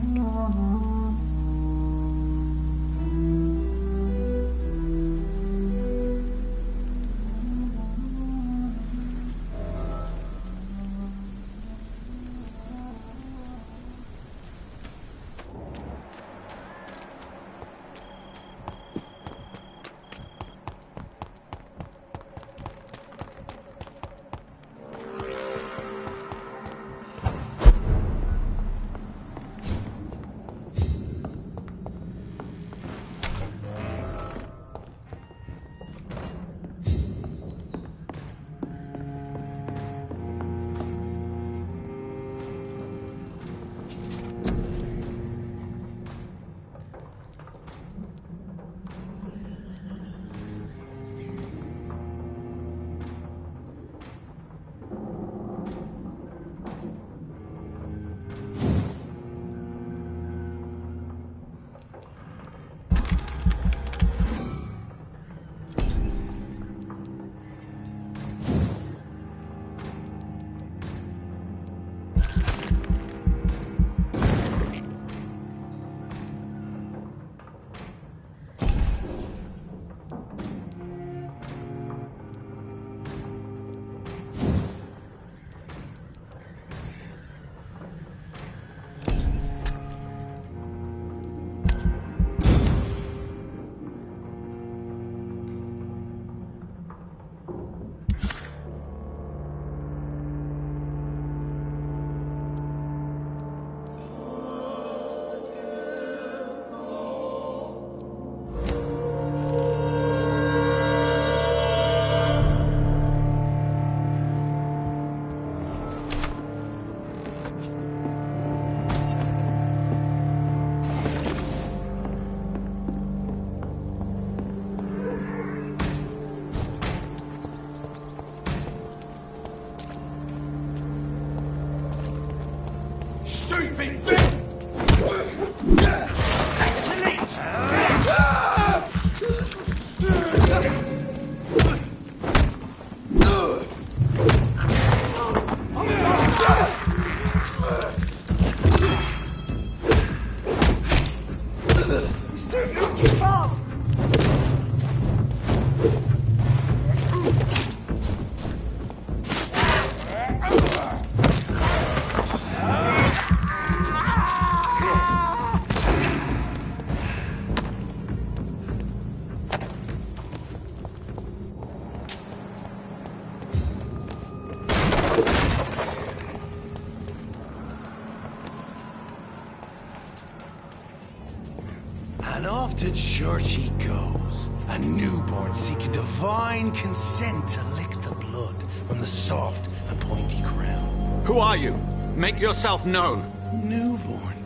[SPEAKER 2] And off to church he goes, a newborn seeking divine consent to lick the blood from the soft and pointy crown.
[SPEAKER 1] Who are you? Make yourself known.
[SPEAKER 2] Newborn,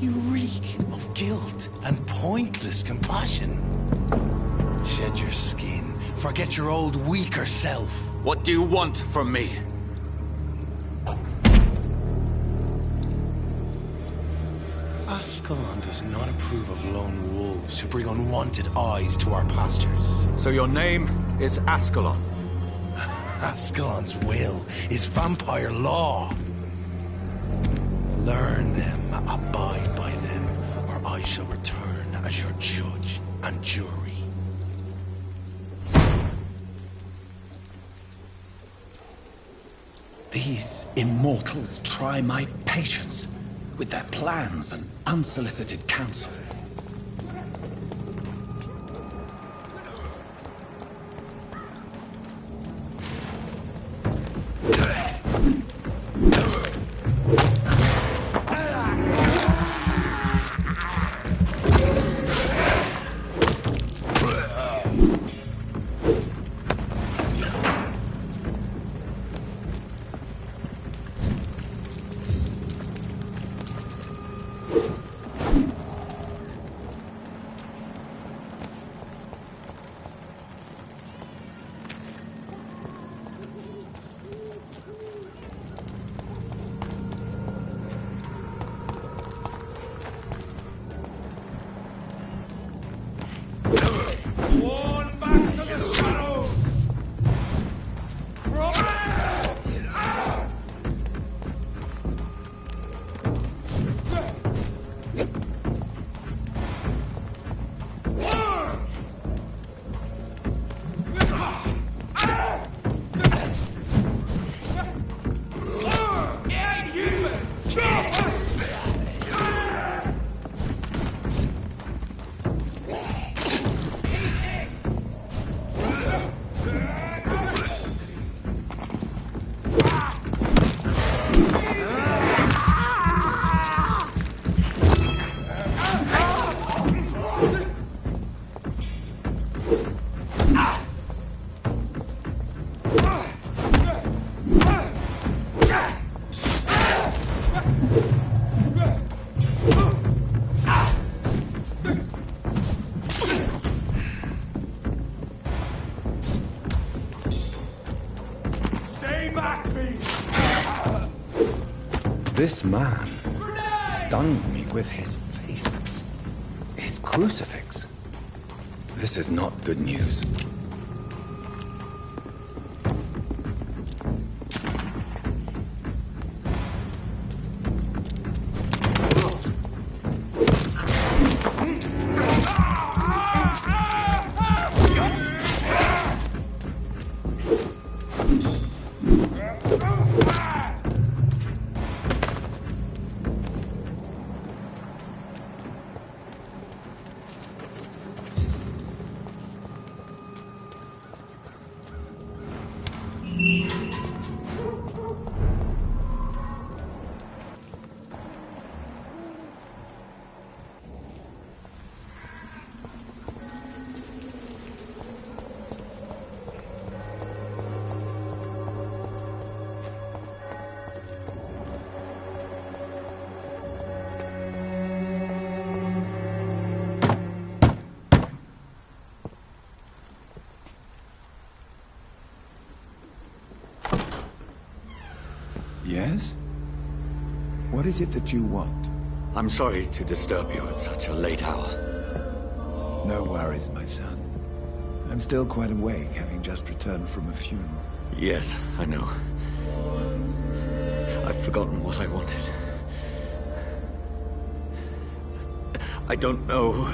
[SPEAKER 2] you reek of guilt and pointless compassion. Shed your skin, forget your old weaker self.
[SPEAKER 1] What do you want from me?
[SPEAKER 2] Ascalon does not approve of lone wolves who bring unwanted eyes to our pastures.
[SPEAKER 1] So your name is Ascalon?
[SPEAKER 2] Ascalon's will is vampire law. Learn them, abide by them, or I shall return as your judge and jury.
[SPEAKER 1] These immortals try my patience with their plans and unsolicited counsel. This man stunned me with his face. His crucifix. This is not good news.
[SPEAKER 14] Yes? What is it that you want?
[SPEAKER 1] I'm sorry to disturb you at such a late hour.
[SPEAKER 14] No worries, my son. I'm still quite awake, having just returned from a funeral.
[SPEAKER 1] Yes, I know. I've forgotten what I wanted. I don't know.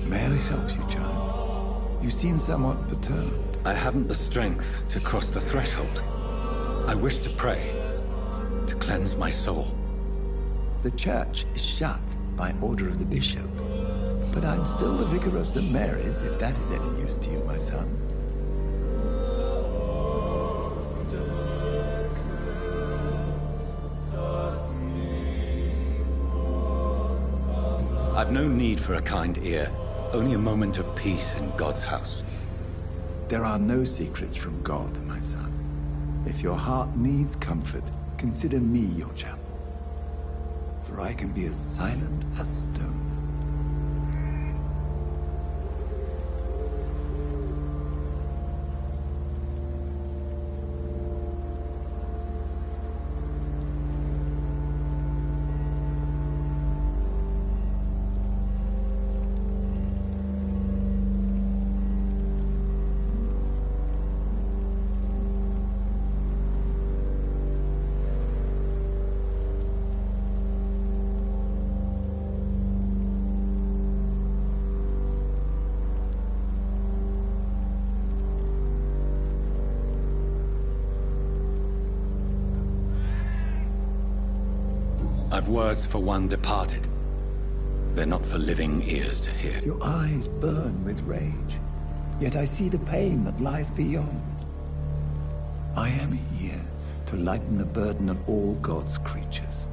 [SPEAKER 14] May I help you, child? You seem somewhat perturbed.
[SPEAKER 1] I haven't the strength to cross the threshold. I wish to pray, to cleanse my soul.
[SPEAKER 14] The church is shut by order of the bishop. But I'm still the vicar of St. Mary's, if that is any use to you, my son.
[SPEAKER 1] I've no need for a kind ear. Only a moment of peace in God's house.
[SPEAKER 14] There are no secrets from God, my son. If your heart needs comfort, consider me your chapel. For I can be as silent as stone.
[SPEAKER 1] I've words for one departed. They're not for living ears to hear.
[SPEAKER 14] Your eyes burn with rage, yet I see the pain that lies beyond. I am here to lighten the burden of all God's creatures.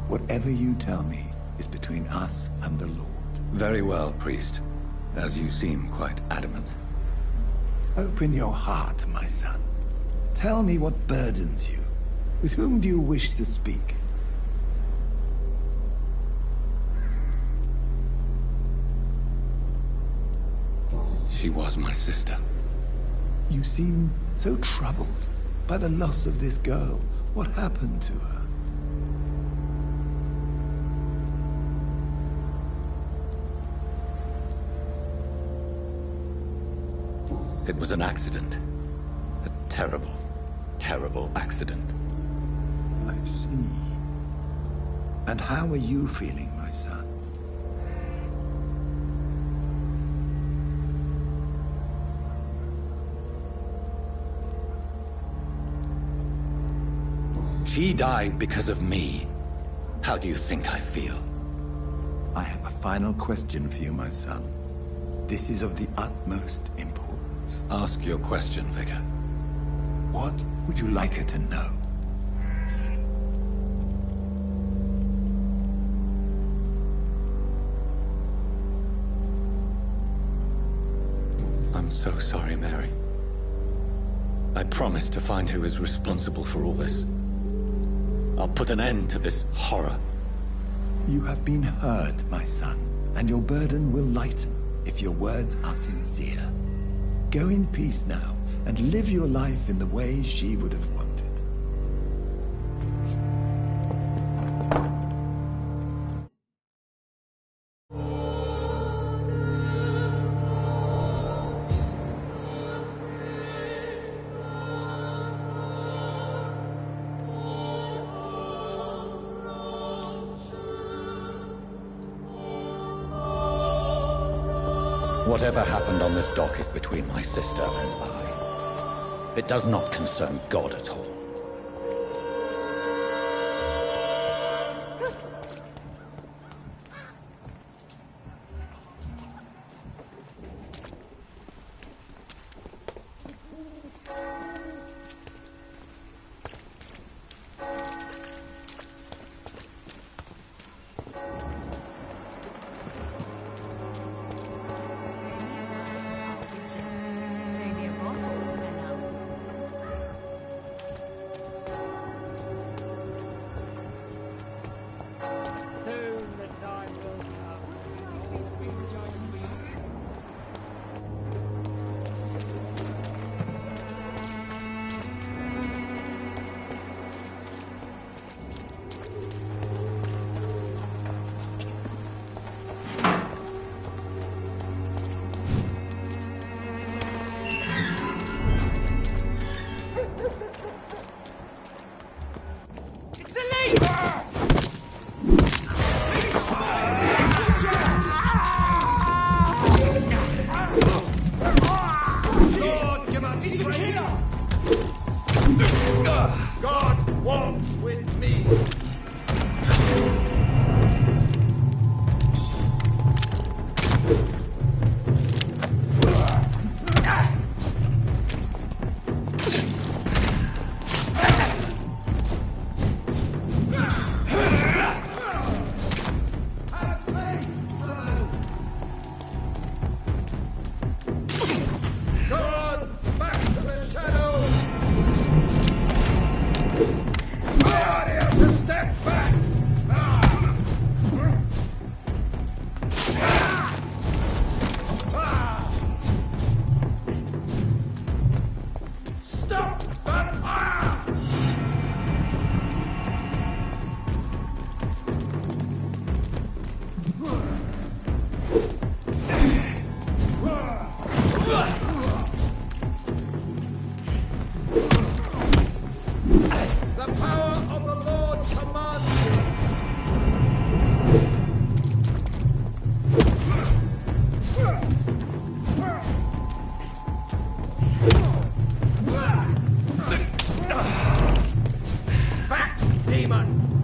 [SPEAKER 14] Whatever you tell me is between us and the Lord.
[SPEAKER 1] Very well, priest. As you seem quite adamant.
[SPEAKER 14] Open your heart, my son. Tell me what burdens you. With whom do you wish to speak?
[SPEAKER 1] She was my sister.
[SPEAKER 14] You seem so troubled by the loss of this girl. What happened to her?
[SPEAKER 1] It was an accident. A terrible, terrible accident.
[SPEAKER 14] I see. And how are you feeling, my son?
[SPEAKER 1] She died because of me. How do you think I feel?
[SPEAKER 14] I have a final question for you, my son. This is of the utmost importance.
[SPEAKER 1] Ask your question, Vicar.
[SPEAKER 14] What would you like her to know?
[SPEAKER 1] I'm so sorry, Mary. I promise to find who is responsible for all this. I'll put an end to this horror.
[SPEAKER 14] You have been heard, my son, and your burden will lighten if your words are sincere. Go in peace now, and live your life in the way she would have wanted.
[SPEAKER 1] Whatever happened on this dock is between my sister and I. It does not concern God at all.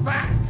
[SPEAKER 4] back!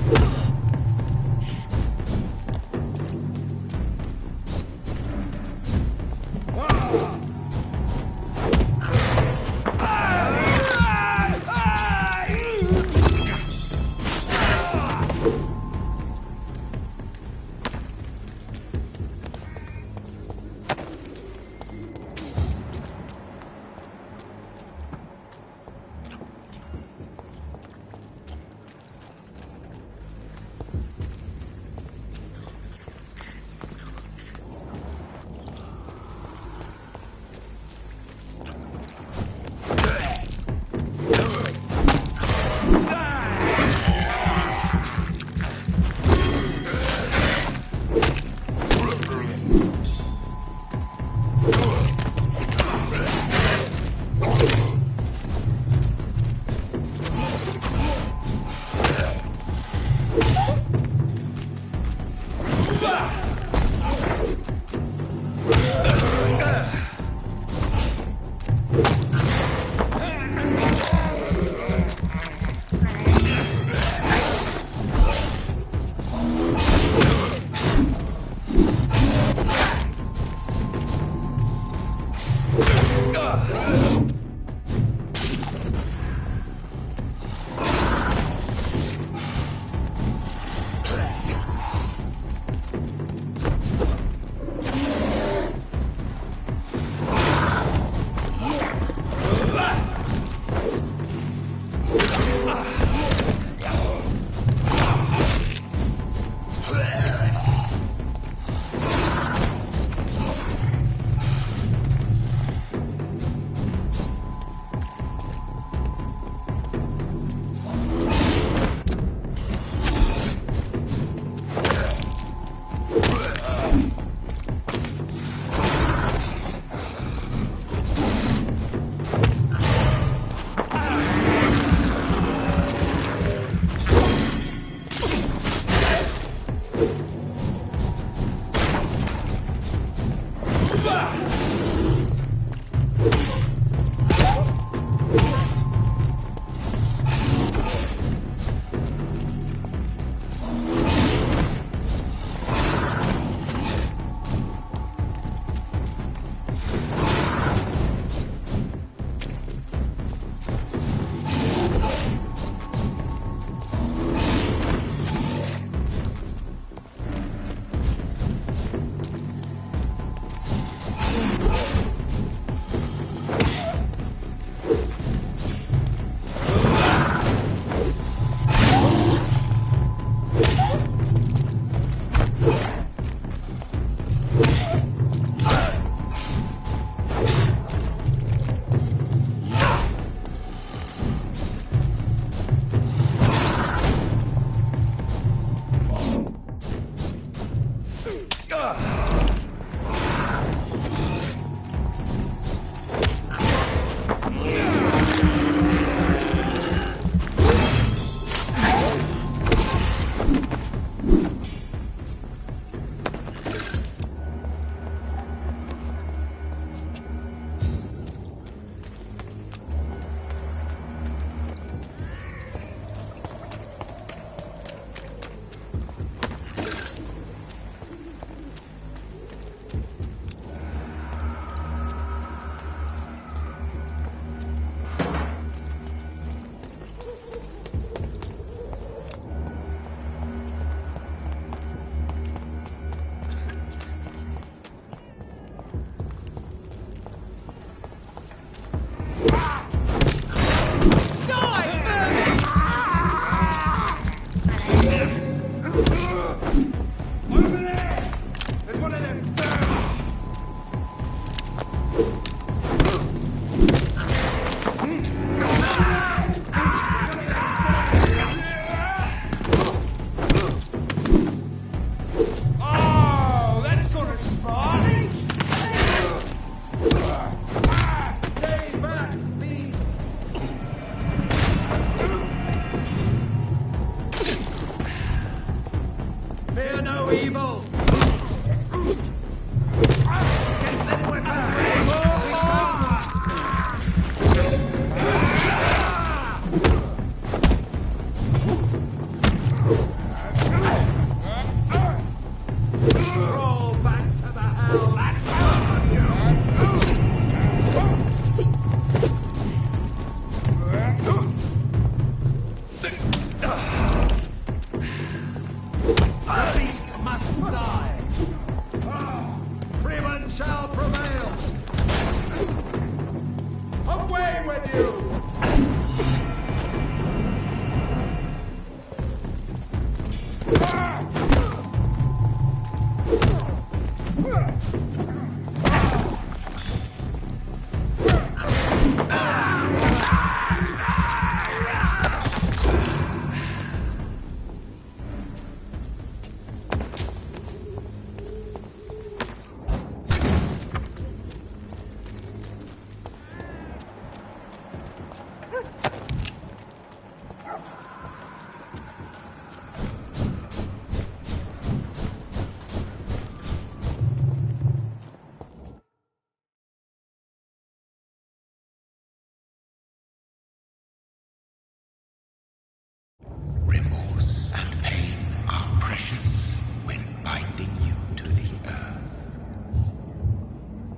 [SPEAKER 11] Remorse and pain are precious when binding you to the earth.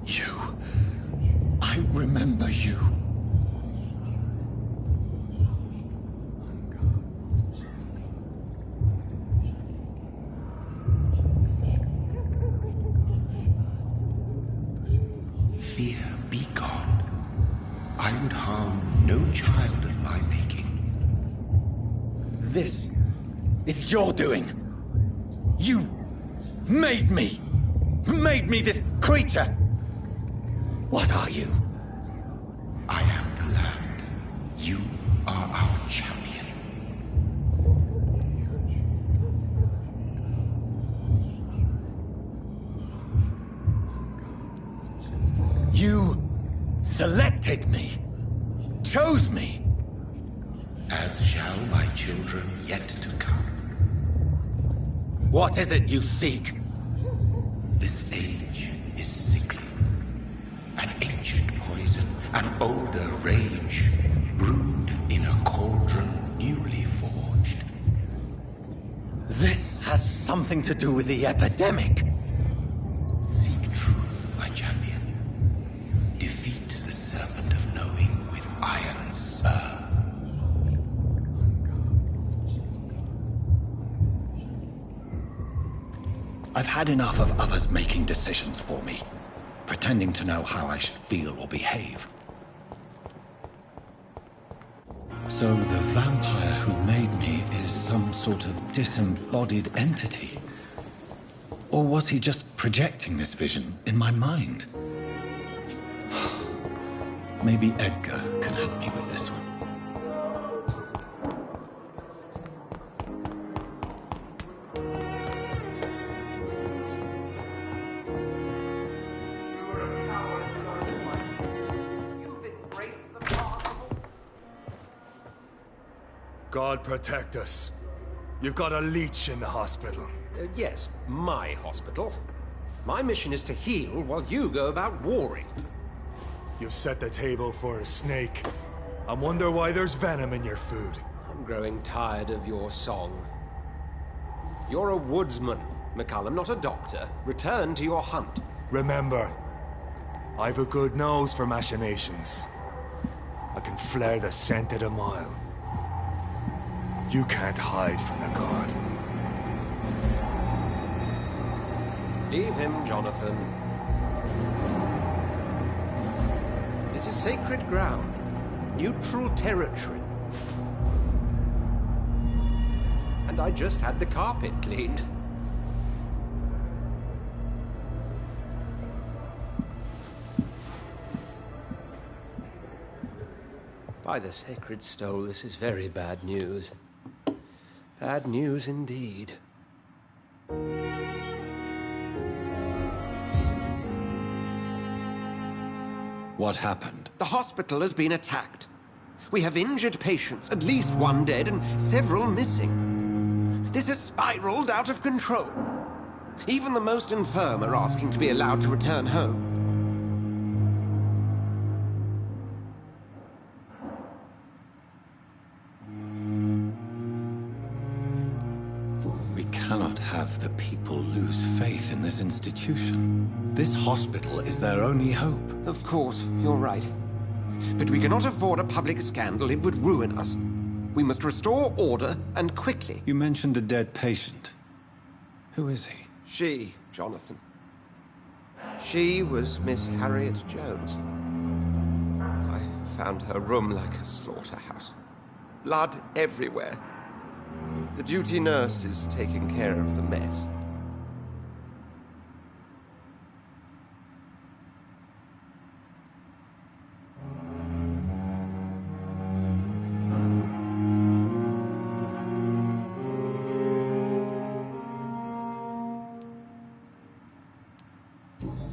[SPEAKER 1] You. I remember you.
[SPEAKER 11] Fear be gone. I would harm no child of my making.
[SPEAKER 1] This is your doing. You made me this creature. What are you?
[SPEAKER 11] I am the land. You are our champion.
[SPEAKER 1] You selected me, chose me.
[SPEAKER 11] As shall my children yet to come.
[SPEAKER 1] What is it you seek?
[SPEAKER 11] This age is sickly. An ancient poison, an older rage, brewed in a cauldron newly forged.
[SPEAKER 1] This has something to do with the epidemic.
[SPEAKER 11] Seek truth, my champion. Defeat the serpent of knowing with iron spur.
[SPEAKER 1] I've had enough of others making decisions for me, pretending to know how I should feel or behave. So the vampire who made me is some sort of disembodied entity? Or was he just projecting this vision in my mind? Maybe Edgar can help me with this one.
[SPEAKER 16] God protect us. You've got a leech in the hospital.
[SPEAKER 7] Yes, my hospital. My mission is to heal while you go about warring.
[SPEAKER 16] You've set the table for a snake. I wonder why there's venom in your food.
[SPEAKER 7] I'm growing tired of your song. You're a woodsman, McCullum, not a doctor. Return to your hunt.
[SPEAKER 16] Remember, I've a good nose for machinations. I can flare the scent at a mile. You can't hide from the god.
[SPEAKER 7] Leave him, Jonathan. This is sacred ground. Neutral territory. And I just had the carpet cleaned. By the sacred stole, this is very bad news. Bad news indeed.
[SPEAKER 1] What happened?
[SPEAKER 7] The hospital has been attacked. We have injured patients, at least one dead and several missing. This has spiraled out of control. Even the most infirm are asking to be allowed to return home.
[SPEAKER 1] We cannot have the people lose faith in this institution. This hospital is their only hope.
[SPEAKER 7] Of course, you're right. But we cannot afford a public scandal. It would ruin us. We must restore order, and quickly.
[SPEAKER 1] You mentioned a dead patient. Who is he?
[SPEAKER 7] She, Jonathan. She was Miss Harriet Jones. I found her room like a slaughterhouse. Blood everywhere. The duty nurse is taking care of the mess.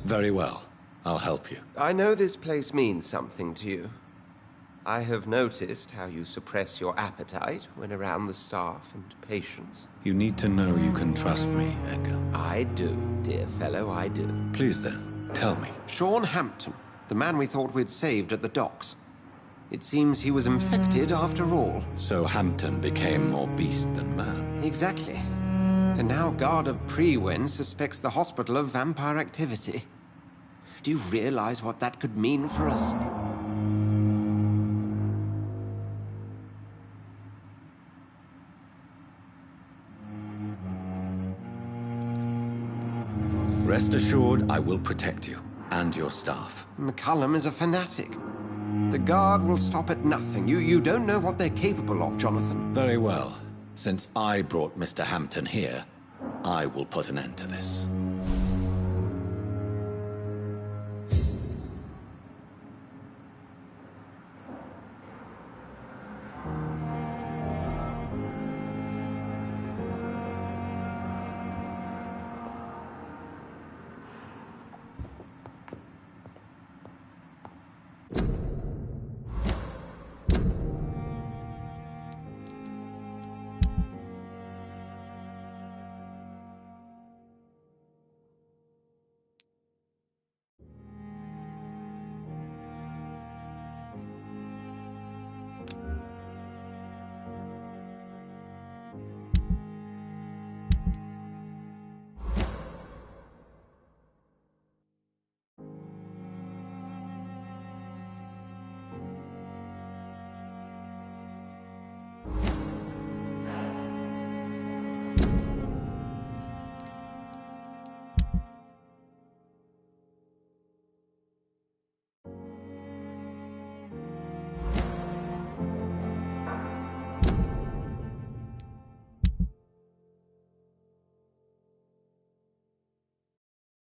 [SPEAKER 1] Very well. I'll help you.
[SPEAKER 7] I know this place means something to you. I have noticed how you suppress your appetite when around the staff and patients.
[SPEAKER 1] You need to know you can trust me, Edgar.
[SPEAKER 7] I do, dear fellow, I do.
[SPEAKER 1] Please then, tell me.
[SPEAKER 7] Sean Hampton, the man we thought we'd saved at the docks. It seems he was infected after all.
[SPEAKER 1] So Hampton became more beast than man.
[SPEAKER 7] Exactly. And now Guard of Prewen suspects the hospital of vampire activity. Do you realize what that could mean for us?
[SPEAKER 1] Rest assured, I will protect you and your staff.
[SPEAKER 7] McCullum is a fanatic. The Guard will stop at nothing. You don't know what they're capable of, Jonathan.
[SPEAKER 1] Very well. Since I brought Mr. Hampton here, I will put an end to this.